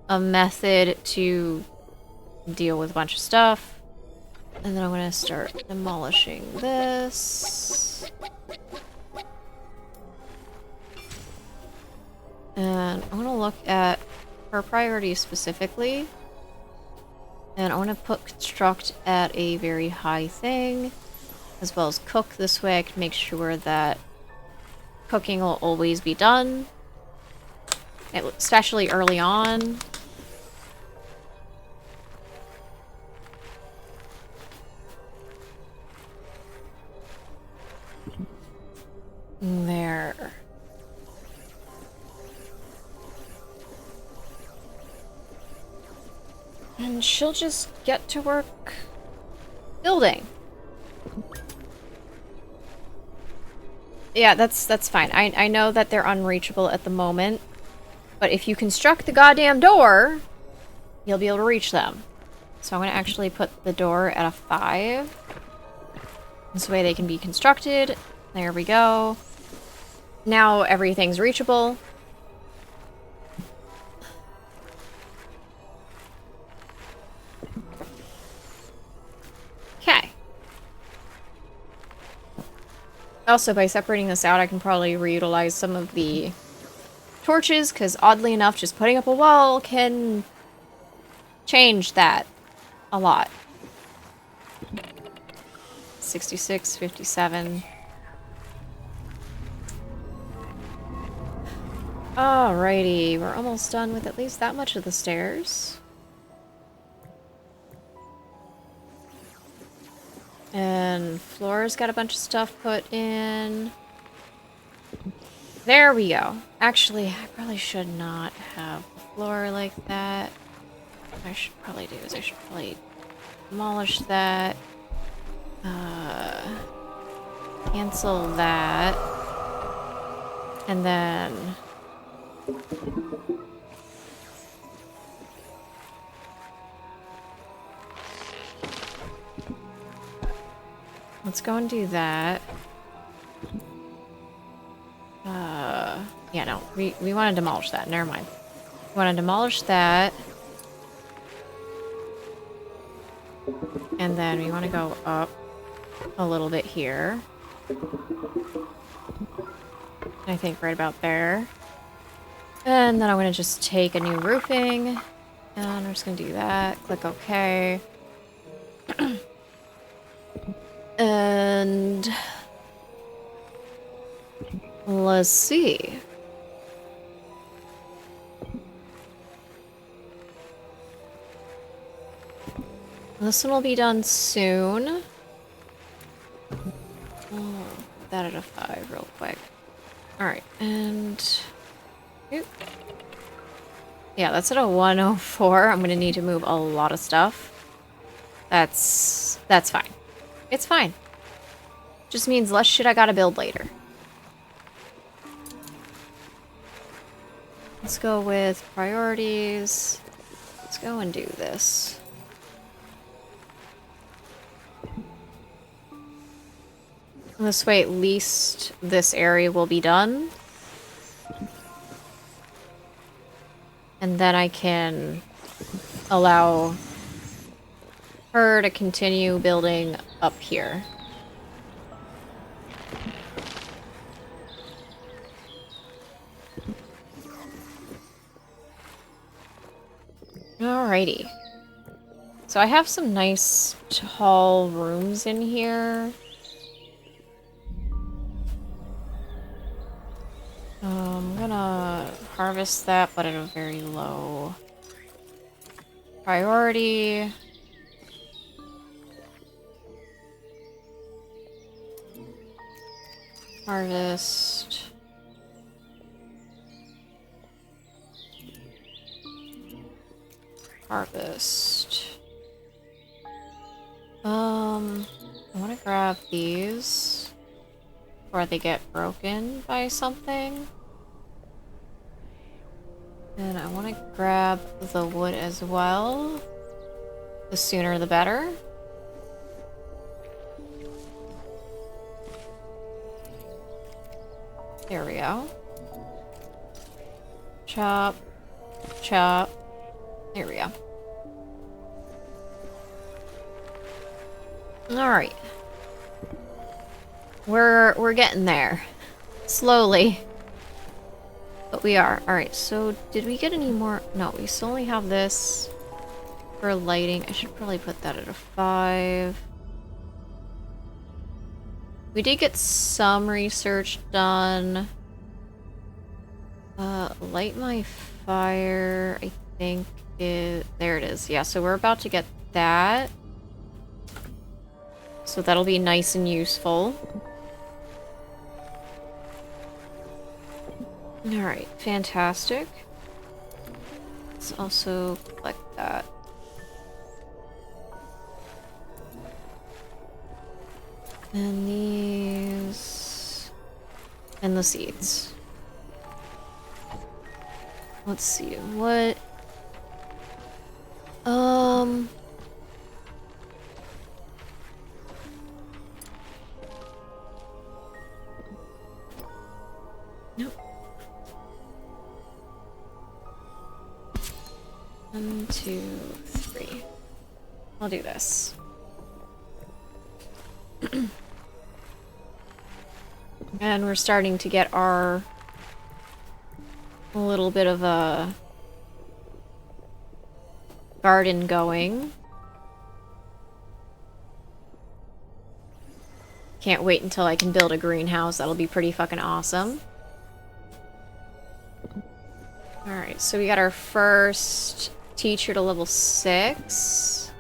a method to deal with a bunch of stuff. And then I'm going to start demolishing this. And I'm going to look at her priorities specifically. And I want to put construct at a very high thing, as well as cook. This way I can make sure that cooking will always be done, especially early on. There. And she'll just get to work building. Yeah, that's fine. I know that they're unreachable at the moment, but if you construct the goddamn door, you'll be able to reach them. So I'm going to actually put the door at a 5. This way they can be constructed. There we go. Now everything's reachable. Also, by separating this out, I can probably reutilize some of the torches, because oddly enough, just putting up a wall can change that a lot. 66, 57. Alrighty, we're almost done with at least that much of the stairs. And floor's got a bunch of stuff put in. There we go. Actually, I probably should not have the floor like that. What I should probably do is I should probably demolish that. Cancel that. And then... let's go and do that. Yeah, no. We want to demolish that. Never mind. We want to demolish that. And then we want to go up a little bit here. I think right about there. And then I'm going to just take a new roofing. And I'm just going to do that. Click OK. And... let's see. This one will be done soon. Oh, put that at a 5 real quick. Alright, and... oop. Yeah, that's at a 104. I'm gonna need to move a lot of stuff. That's fine. It's fine. Just means less shit I gotta build later. Let's go with priorities. Let's go and do this. This way, at least this area will be done. And then I can allow her to continue building up here. Alrighty. So I have some nice tall rooms in here. I'm gonna harvest that, but at a very low priority. Harvest. Harvest. I want to grab these before they get broken by something. And I want to grab the wood as well. The sooner the better. There we go. Chop. Chop. There we go. Alright. We're getting there. Slowly. But we are. Alright, so did we get any more? No, we still only have this for lighting. I should probably put that at a 5. We did get some research done. Light my fire, I think there it is. Yeah, so we're about to get that. So that'll be nice and useful. Alright, fantastic. Let's also collect that. And these... and the seeds. Let's see, what... Nope. 1, 2, 3. I'll do this. And we're starting to get our a little bit of a garden going. Can't wait until I can build a greenhouse. That'll be pretty fucking awesome. Alright, so we got our first teacher to level 6.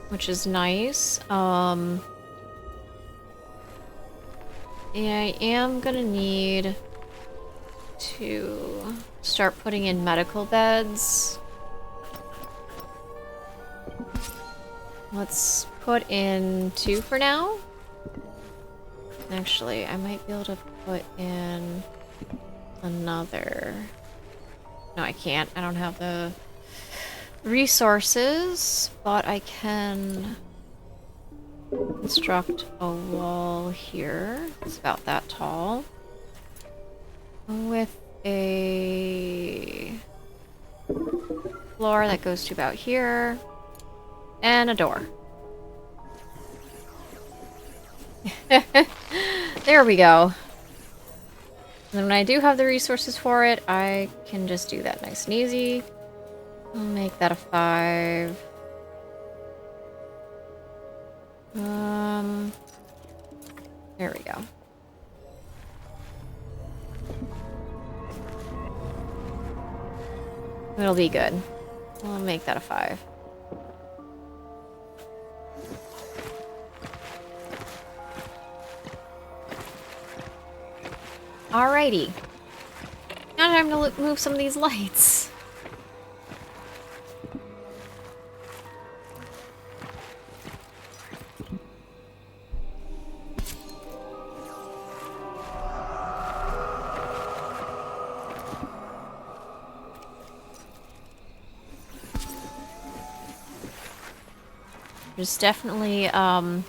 Which is nice. Yeah, I am gonna need to start putting in medical beds. Let's put in 2 for now. Actually, I might be able to put in another. No, I can't. I don't have the resources, but I can construct a wall here. It's about that tall. With a floor that goes to about here. And a door. There we go. And when I do have the resources for it, I can just do that nice and easy. I'll make that a 5. There we go. It'll be good. I'll make that a 5. Alrighty. Now time to move some of these lights. There's definitely a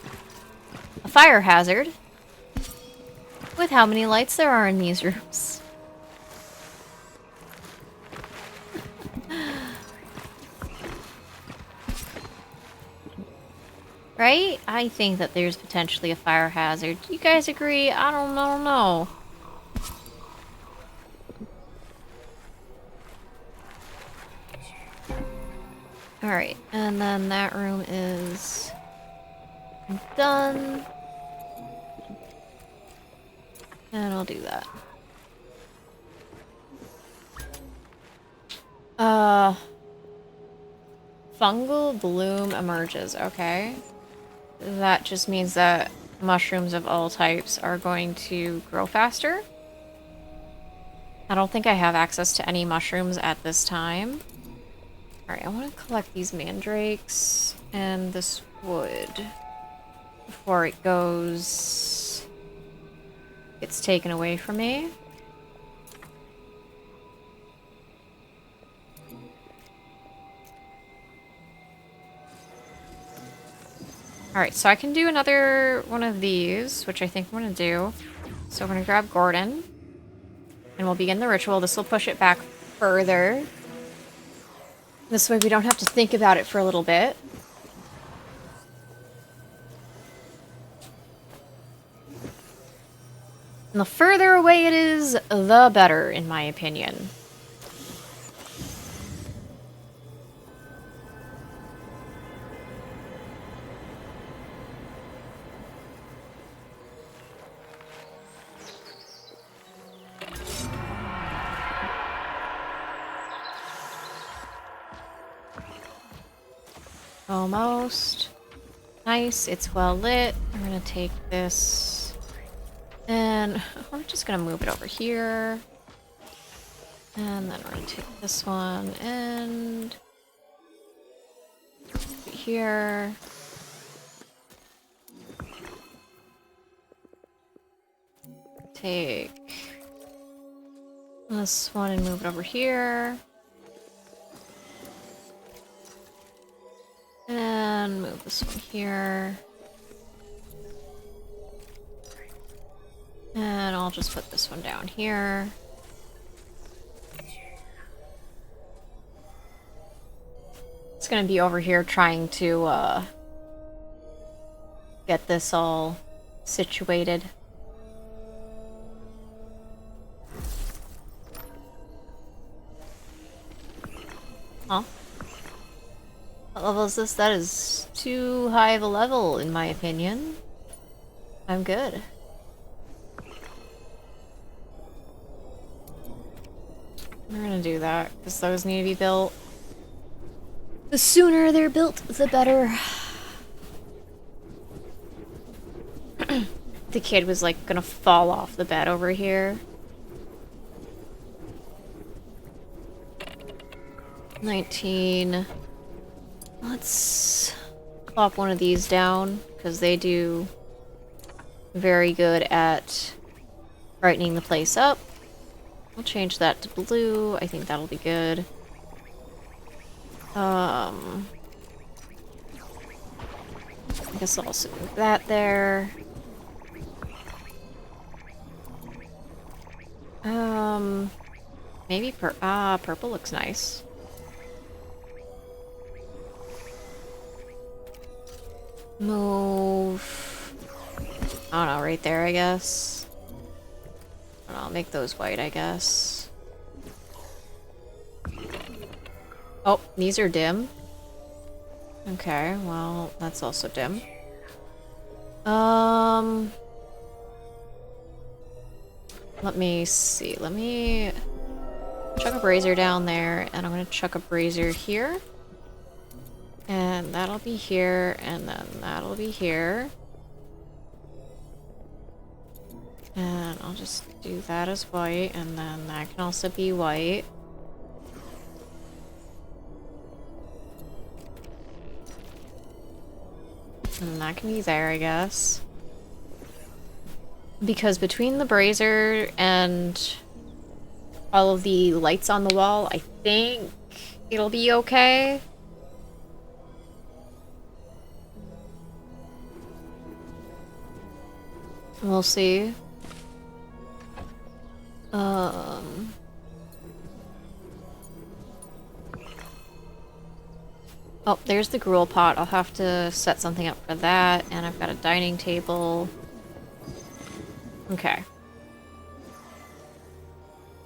fire hazard with how many lights there are in these rooms. Right? I think that there's potentially a fire hazard. Do you guys agree? I don't know. Alright, and then that room is done. And I'll do that. Fungal bloom emerges, okay. That just means that mushrooms of all types are going to grow faster. I don't think I have access to any mushrooms at this time. Alright, I want to collect these mandrakes and this wood before it gets taken away from me. Alright, so I can do another one of these, which I think I'm going to do. So we're going to grab Gordon, and we'll begin the ritual. This will push it back further. This way we don't have to think about it for a little bit. And the further away it is, the better, in my opinion. Almost. Nice, it's well lit. I'm gonna take this and we're just gonna move it over here. And then we're gonna take this one and put it here. Take this one and move it over here. And move this one here. And I'll just put this one down here. It's gonna be over here trying to get this all situated. Huh? What level is this? That is too high of a level, in my opinion. I'm good. We're gonna do that, because those need to be built. The sooner they're built, the better. The kid was like gonna fall off the bed over here. 19. Let's plop one of these down, because they do very good at brightening the place up. I'll change that to blue. I think that'll be good. I guess I'll also move that there. Maybe purple looks nice. Move. I don't know, right there, I guess. I'll make those white, I guess. Oh, these are dim. Okay, well, that's also dim. Let me see. Let me chuck a brazier down there, and I'm gonna chuck a brazier here. And that'll be here, and then that'll be here. And I'll just do that as white, and then that can also be white. And that can be there, I guess. Because between the brazier and all of the lights on the wall, I think it'll be okay. We'll see. Oh, there's the gruel pot. I'll have to set something up for that, and I've got a dining table. Okay.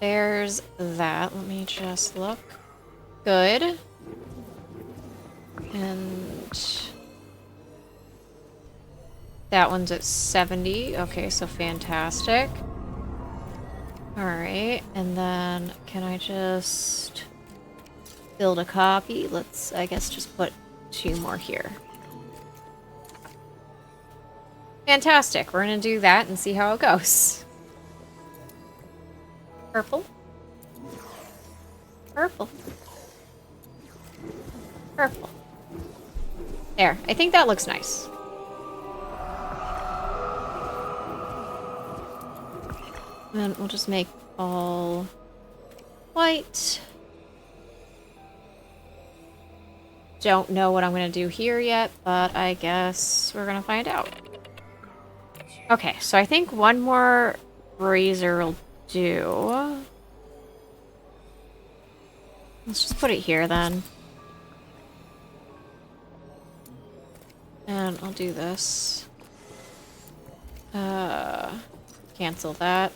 There's that. Let me just look. Good. And that one's at 70. Okay, so fantastic. Alright, and then can I just build a copy? Let's, I guess, just put 2 more here. Fantastic. We're gonna do that and see how it goes. Purple. Purple. Purple. There. I think that looks nice. And then we'll just make all white. Don't know what I'm gonna do here yet, but I guess we're gonna find out. Okay, so I think one more brazier will do. Let's just put it here then. And I'll do this. Cancel that.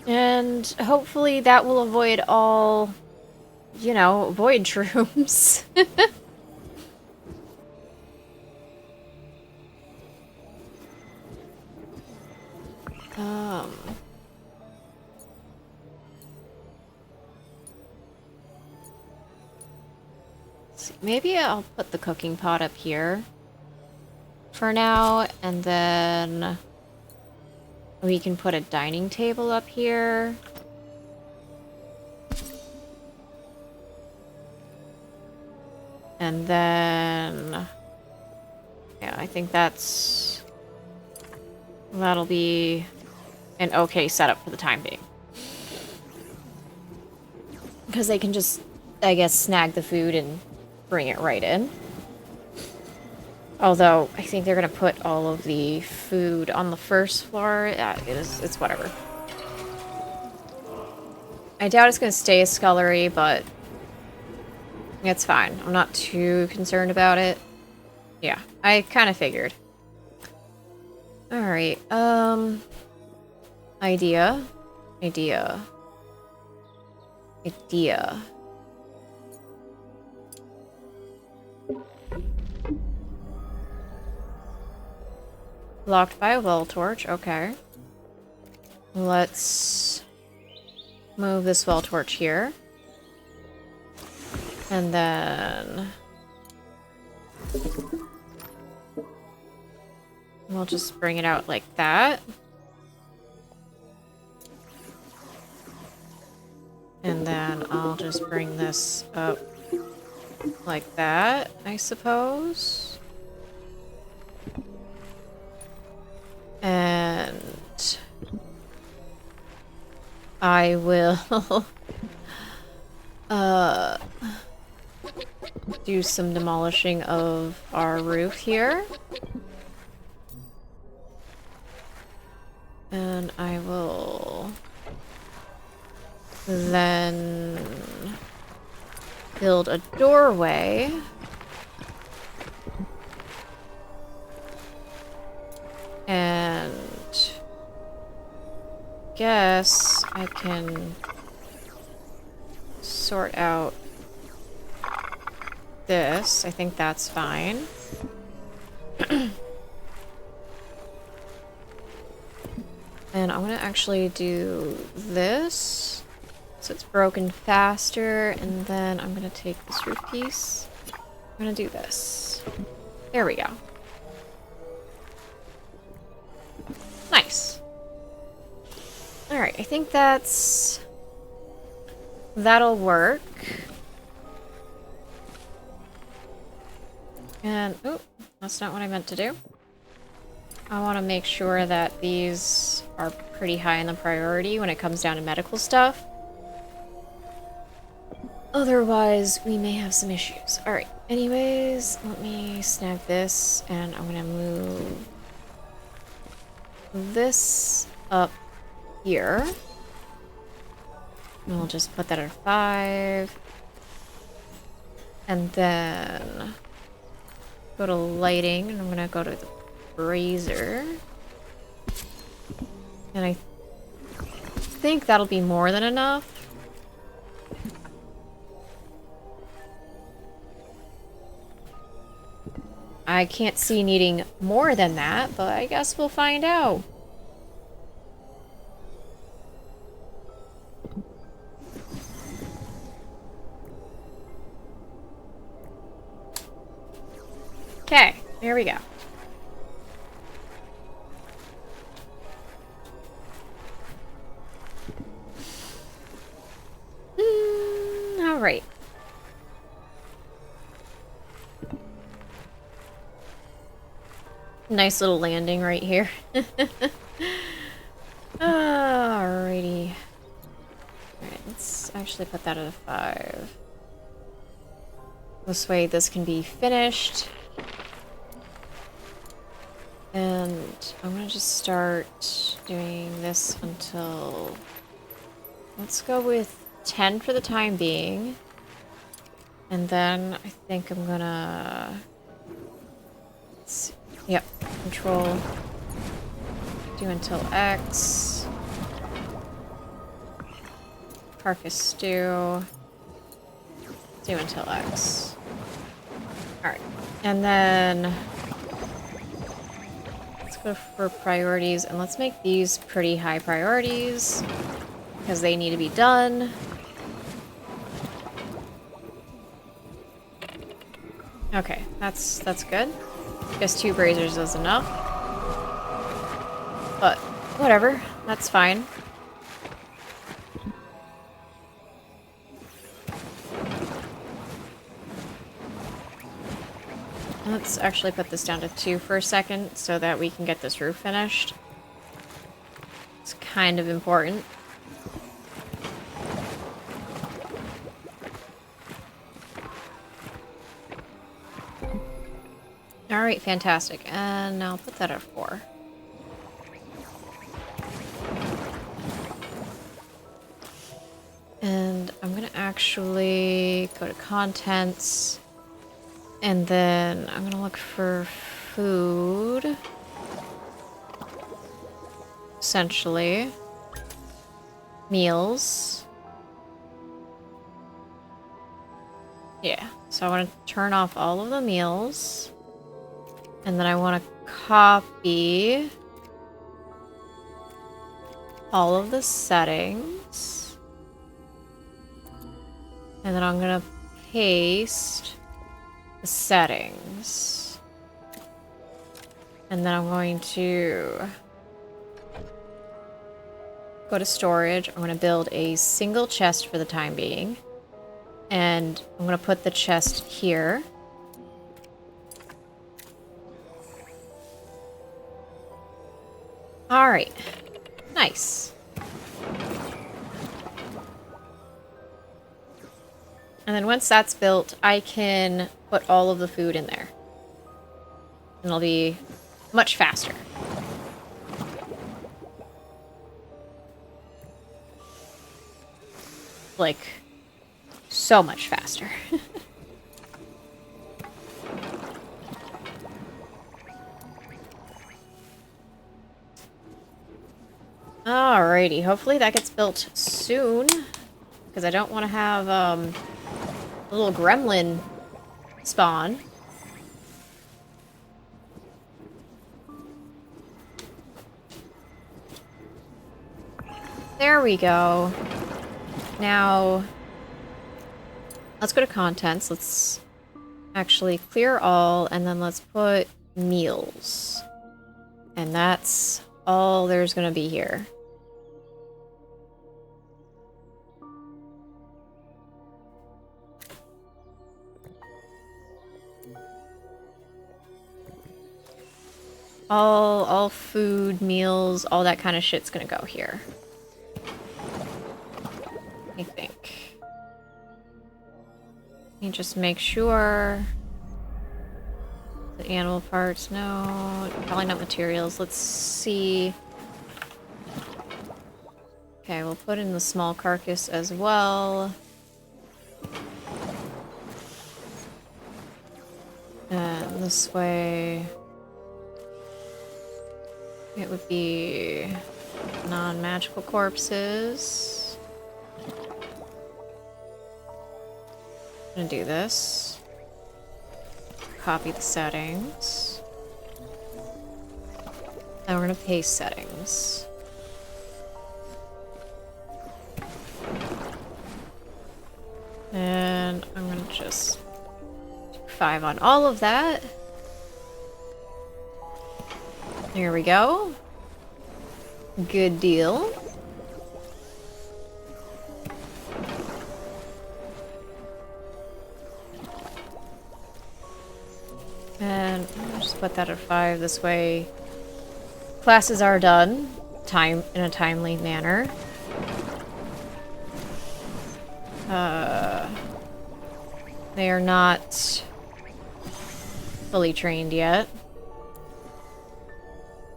And hopefully that will avoid all, you know, void shrooms. Let's see. Maybe I'll put the cooking pot up here for now, and then we can put a dining table up here. And then, yeah, I think that'll be an okay setup for the time being. Because they can just, I guess, snag the food and bring it right in. Although, I think they're gonna put all of the food on the first floor. Yeah, it's whatever. I doubt it's gonna stay a scullery, but it's fine. I'm not too concerned about it. Yeah, I kind of figured. Alright, idea. idea. Blocked by a well torch, okay. Let's move this well torch here. And then we'll just bring it out like that. And then I'll just bring this up like that, I suppose. And I will do some demolishing of our roof here. And I will then build a doorway. And guess I can sort out this. I think that's fine. And I'm gonna actually do this so it's broken faster, and then I'm gonna take this roof piece. I'm gonna do this. There we go. Nice. Alright, I think that'll work. And, oh, that's not what I meant to do. I want to make sure that these are pretty high in the priority when it comes down to medical stuff. Otherwise, we may have some issues. Alright, anyways, let me snag this, and I'm gonna move this up here. And we'll just put that at 5. And then go to lighting, and I'm gonna go to the brazier. And I think that'll be more than enough. I can't see needing more than that, but I guess we'll find out. Okay, here we go. All right. Nice little landing right here. Alrighty. Alright, let's actually put that at a 5. This way this can be finished. And I'm gonna just start doing this until... Let's go with 10 for the time being. And then I think I'm gonna... Let's see. Yep, control. Do until X. Carcass stew. Do until X. Alright. And then let's go for priorities, and let's make these pretty high priorities because they need to be done. Okay, that's good. Guess 2 braziers is enough. But whatever, that's fine. Let's actually put this down to 2 for a second so that we can get this roof finished. It's kind of important. Alright, fantastic. And I'll put that at 4. And I'm gonna actually go to contents. And then I'm gonna look for food. Essentially. Meals. Yeah, so I want to turn off all of the meals. And then I want to copy all of the settings. And then I'm going to paste the settings. And then I'm going to go to storage. I'm going to build a single chest for the time being. And I'm going to put the chest here. Alright. Nice. And then once that's built, I can put all of the food in there. And it'll be much faster. Like, so much faster. Alrighty, hopefully that gets built soon. Because I don't want to have, a little gremlin spawn. There we go. Now, let's go to contents. Let's actually clear all, and then let's put meals. And that's all there's gonna be here. All food, meals, all that kind of shit's gonna go here. I think. Let me just make sure. The animal parts, no. Probably not materials. Let's see. Okay, we'll put in the small carcass as well. And this way... it would be non-magical corpses. I'm gonna do this. Copy the settings. And we're gonna paste settings. And I'm gonna just do 5 on all of that. There we go. Good deal. And I'll just put that at 5 this way. Classes are done in a timely manner. They are not fully trained yet.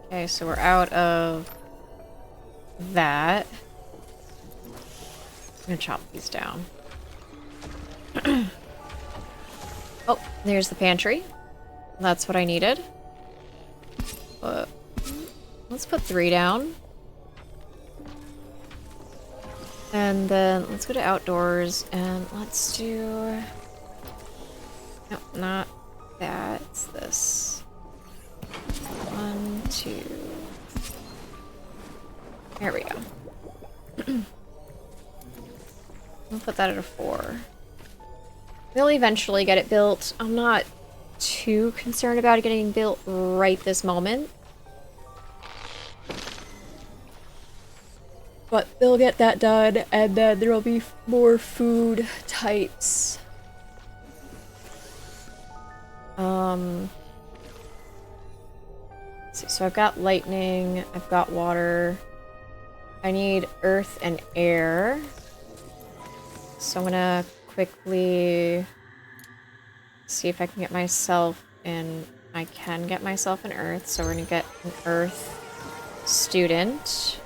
Okay, so we're out of that. I'm gonna chop these down. Oh, there's the pantry. That's what I needed. But let's put 3 down. And then let's go to outdoors and let's do... no, not that. It's this. 1, 2. There we go. We'll put that at a 4. We'll eventually get it built. I'm not too concerned about it getting built right this moment. But they'll get that done, and then there will be more food types. Let's see, so I've got lightning, I've got water. I need earth and air. So I'm gonna quickly see if I can get myself in. I can get myself an earth, so we're gonna get an earth student.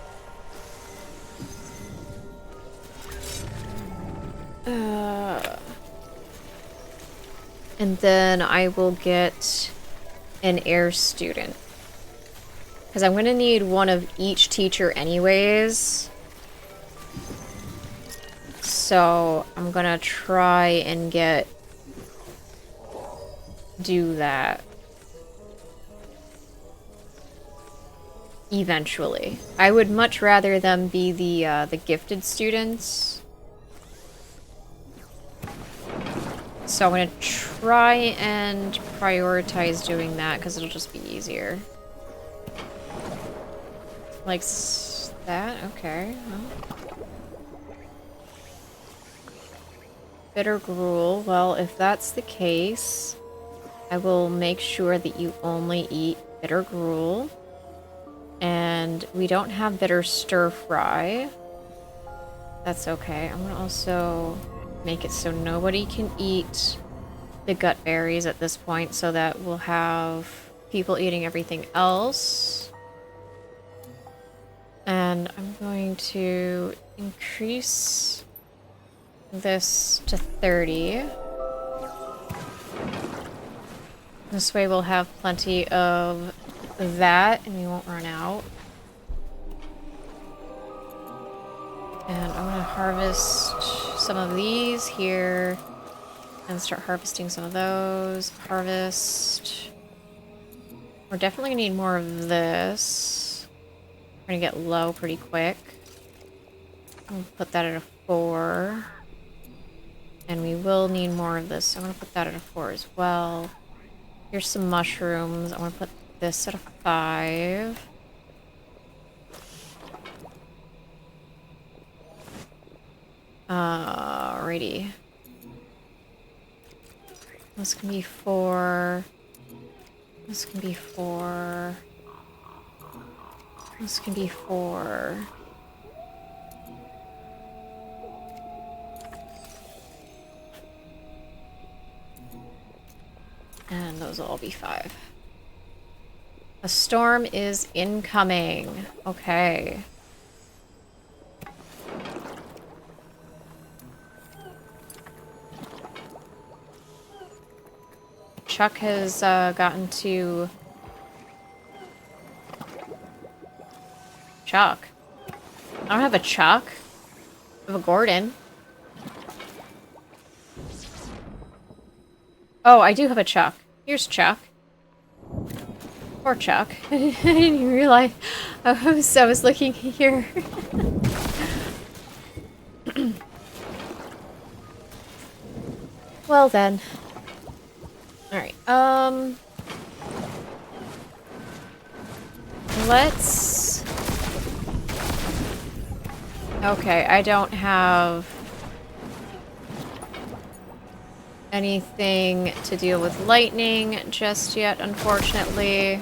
And then I will get an air student. Because I'm gonna need one of each teacher anyways. So I'm gonna try and get do that. Eventually. I would much rather them be the gifted students. So I'm gonna try and prioritize doing that because it'll just be easier. Like that? Okay. Well. Bitter gruel. Well, if that's the case, I will make sure that you only eat bitter gruel. And we don't have bitter stir fry. That's okay. I'm gonna also make it so nobody can eat the gut berries at this point, so that we'll have people eating everything else. And I'm going to increase this to 30. This way we'll have plenty of that and we won't run out. And I'm gonna harvest some of these here and start harvesting some of those. Harvest. We're definitely gonna need more of this. We're gonna get low pretty quick. I'll put that at a 4. And we will need more of this, so I'm gonna put that at a 4 as well. Here's some mushrooms. I'm gonna put this at a 5. Alrighty. This can be 4. This can be 4. This can be 4. And those will all be 5. A storm is incoming. Okay. Chuck has gotten to... Chuck? I don't have a Chuck. I have a Gordon. Oh, I do have a Chuck. Here's Chuck. Poor Chuck. I didn't even realize. I was looking here. Well then. Alright, let's... Okay, I don't have anything to deal with lightning just yet, unfortunately.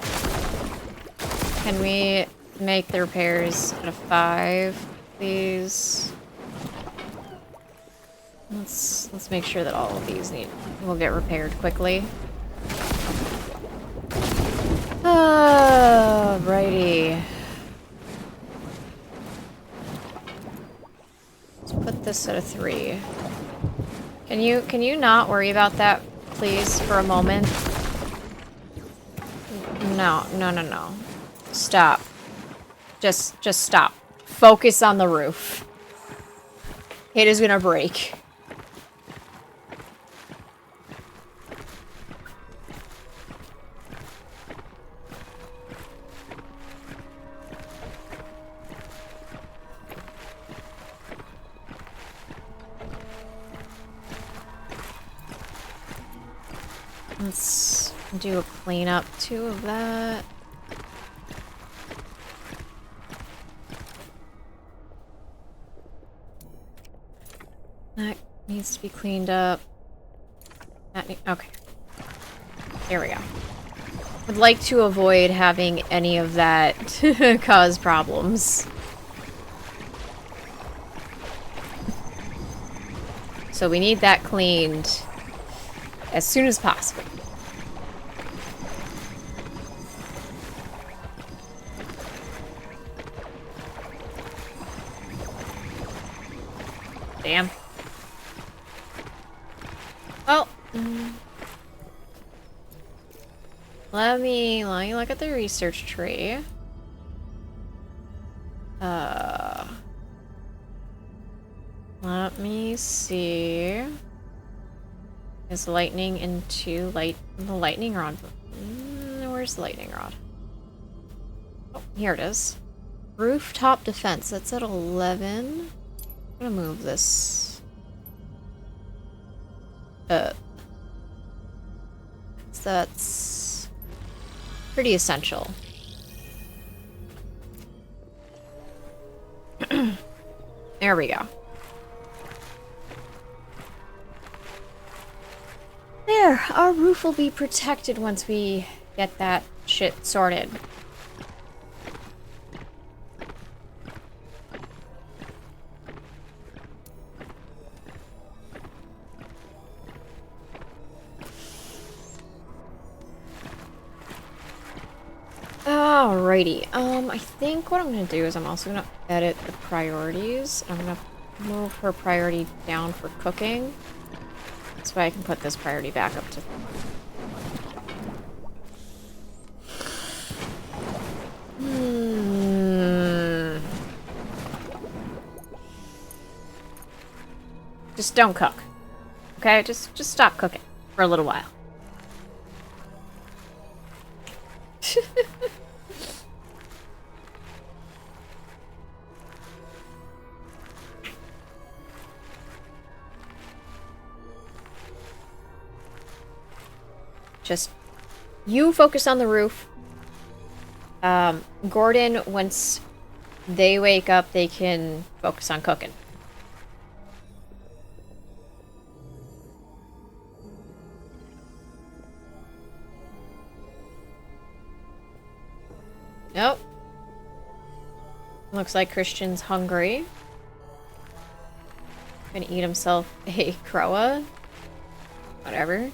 Can we make the repairs at a 5, please? Let's make sure that all of these will get repaired quickly. Alrighty. Let's put this at a 3. Can you not worry about that, please, for a moment? No. Stop. Just stop. Focus on the roof. It is gonna break. Let's do a cleanup too of that. That needs to be cleaned up. Okay. There we go. Would like to avoid having any of that cause problems. So we need that cleaned as soon as possible. Damn. Well, let me look at the research tree. Let me see. Is lightning into the lightning rod? Where's the lightning rod? Oh, here it is. Rooftop defense. That's at 11. I'm gonna move this up. So that's pretty essential. There we go. There, our roof will be protected once we get that shit sorted. Alrighty, I think what I'm gonna do is I'm also gonna edit the priorities. I'm gonna move her priority down for cooking. That's why I can put this priority back up to... Just don't cook. Okay? Just stop cooking for a little while. Just you focus on the roof. Gordon, once they wake up, they can focus on cooking. Nope. Looks like Christian's hungry. Gonna eat himself a Croa. Whatever.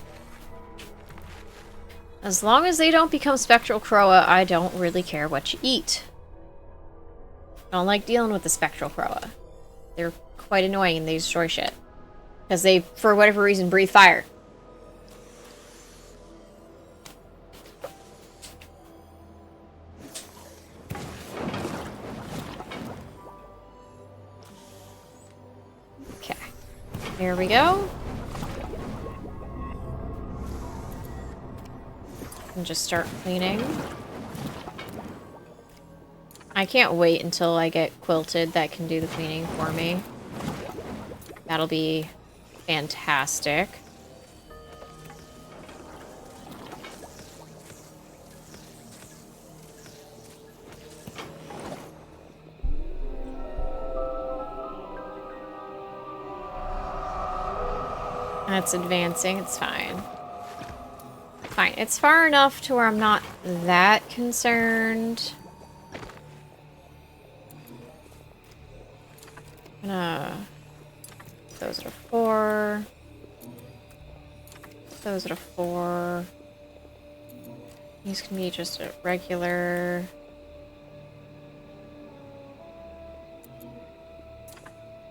As long as they don't become Spectral Croa, I don't really care what you eat. I don't like dealing with the Spectral Croa. They're quite annoying and they destroy shit. Because they, for whatever reason, breathe fire. Okay. Here we go. And just start cleaning. I can't wait until I get Quilted that can do the cleaning for me. That'll be fantastic. That's advancing, it's fine. Fine, it's far enough to where I'm not that concerned. Those are 4. Those are 4. These can be just a regular.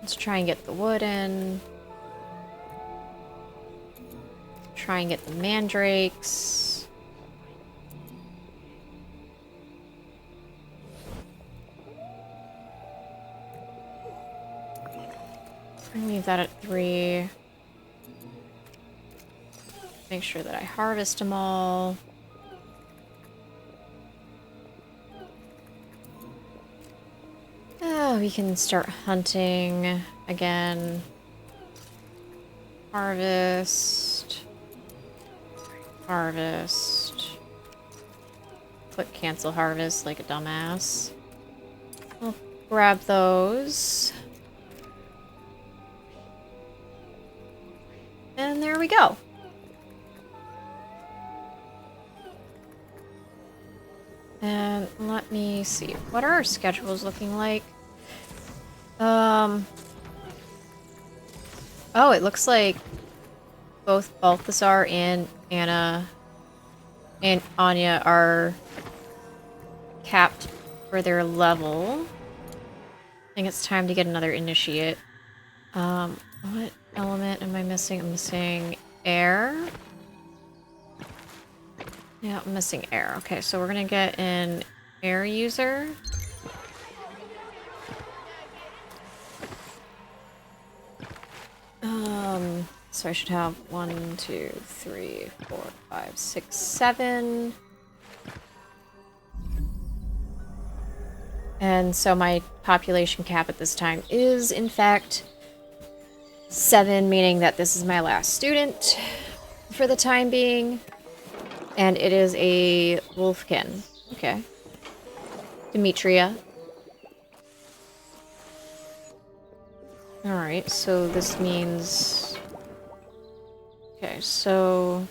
Let's try and get the wood in. Try and get the mandrakes. I'm gonna leave that at 3. Make sure that I harvest them all. Oh, we can start hunting again. Harvest. Harvest. Click cancel harvest like a dumbass. I'll grab those. And there we go. And let me see. What are our schedules looking like? Oh, it looks like both Balthazar and Anna and Anya are capped for their level. I think it's time to get another initiate. What element am I missing? I'm missing air. Yeah, I'm missing air. Okay, so we're gonna get an air user. So I should have 1, 2, 3, 4, 5, 6, 7. And so my population cap at this time is, in fact, 7, meaning that this is my last student for the time being. And it is a wolfkin. Okay. Demetria. Alright, so this means... Okay, so...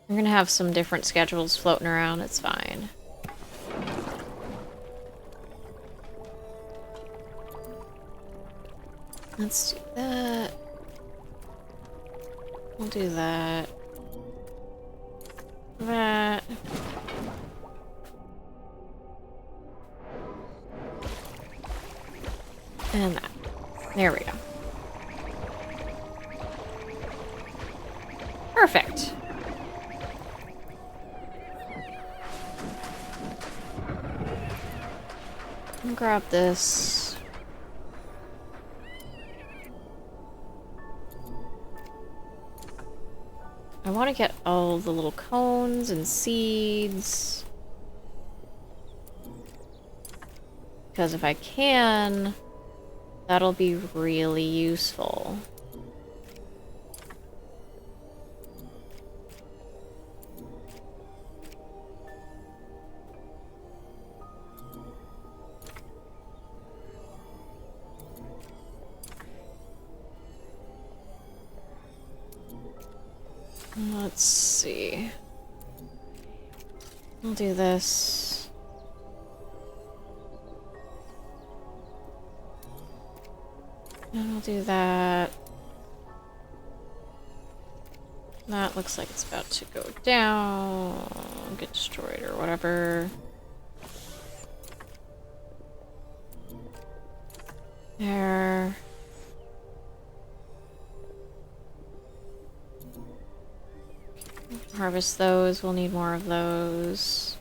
We're gonna have some different schedules floating around, it's fine. Let's do that. We'll do that. That. And that. There we go. Perfect. I'll grab this. I want to get all the little cones and seeds. Because if I can, that'll be really useful. Let's see. I'll do this. And I'll do that. That looks like it's about to go down, get destroyed or whatever. There. Harvest those, we'll need more of those.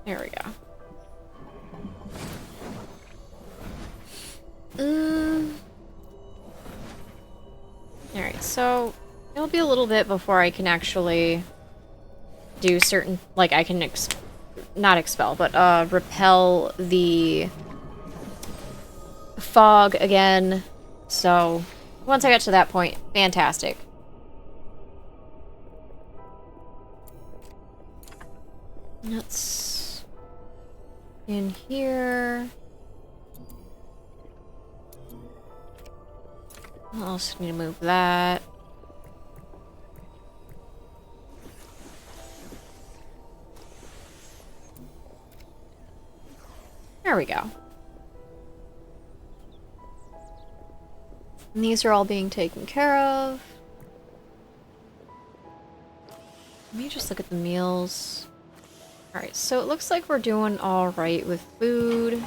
There we go. Alright, so it'll be a little bit before I can actually do certain, like I can not expel, but repel the fog again. So once I get to that point, fantastic. That's in here. I also need to move that. There we go. And these are all being taken care of. Let me just look at the meals. Alright, so it looks like we're doing alright with food.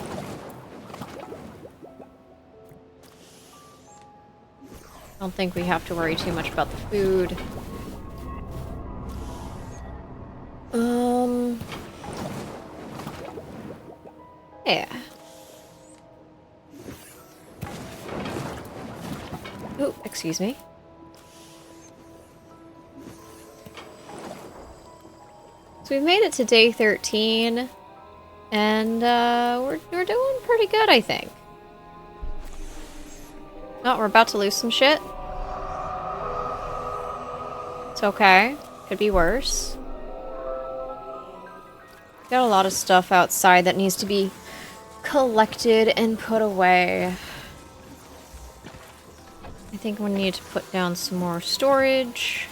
I don't think we have to worry too much about the food. Yeah. Oh, excuse me. So we've made it to day 13, and we're doing pretty good, I think. Oh, we're about to lose some shit. It's okay. Could be worse. Got a lot of stuff outside that needs to be collected and put away. I think we need to put down some more storage.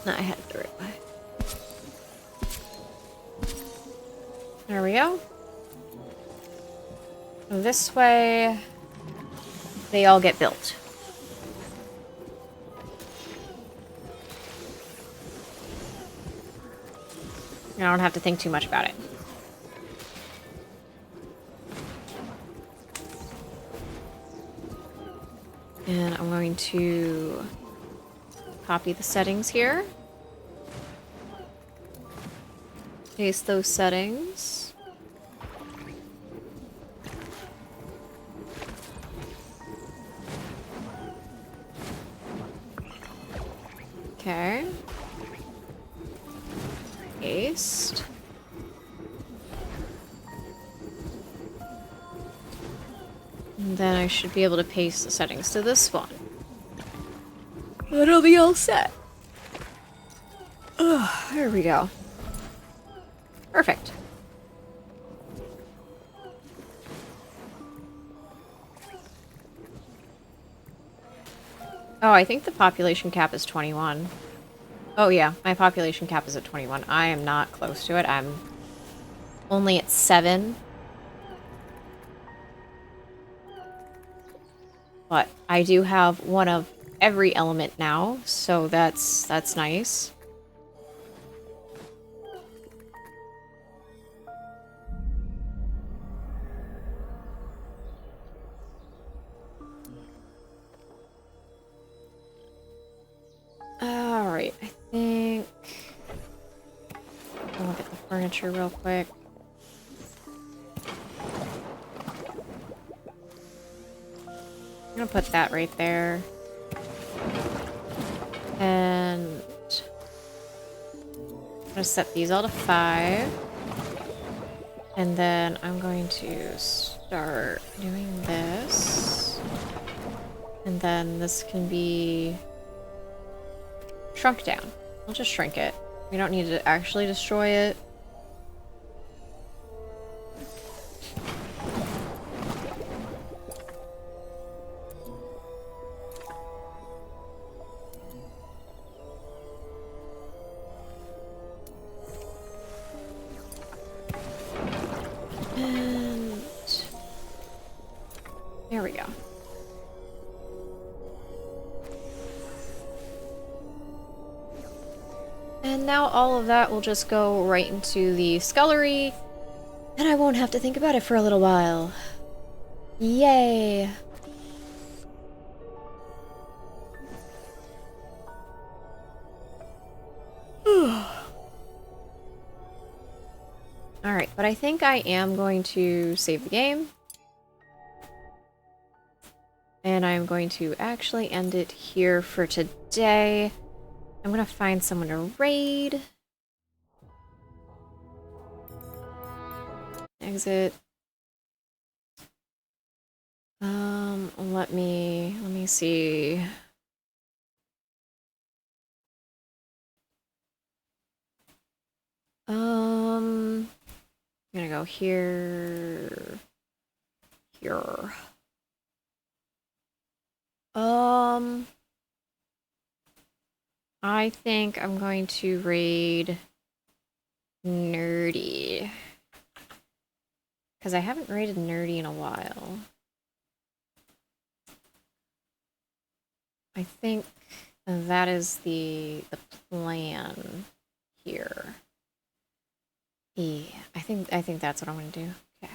No, I had it the right way. There we go. This way, they all get built. I don't have to think too much about it. And I'm going to copy the settings here. Paste those settings. Okay. Paste. And then I should be able to paste the settings to this one. It'll be all set. Ugh, there we go. Perfect. Oh, I think the population cap is 21. Oh yeah, my population cap is at 21. I am not close to it. I'm only at 7. But I do have one of every element now, so that's nice. Alright, I think I'll look at the furniture real quick. I'm gonna put that right there. And I'm gonna set these all to 5. And then I'm going to start doing this. And then this can be shrunk down. I'll just shrink it. We don't need to actually destroy it. And there we go. And now all of that will just go right into the scullery, and I won't have to think about it for a little while. Yay! Alright, but I think I am going to save the game. And I'm going to actually end it here for today. I'm gonna find someone to raid. Exit. Let me see. I'm gonna go here. Here. I think I'm going to raid Nerdy. Because I haven't raided Nerdy in a while. I think that is the plan here. Yeah, I think that's what I'm gonna do. Okay.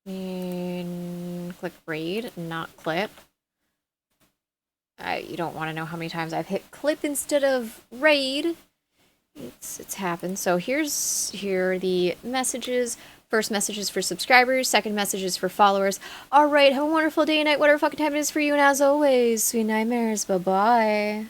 And click raid, not clip. You don't want to know how many times I've hit clip instead of raid. It's happened. So here are the messages. First message is for subscribers. Second message is for followers. All right, have a wonderful day, night, whatever fucking time it is for you. And as always, sweet nightmares. Bye-bye.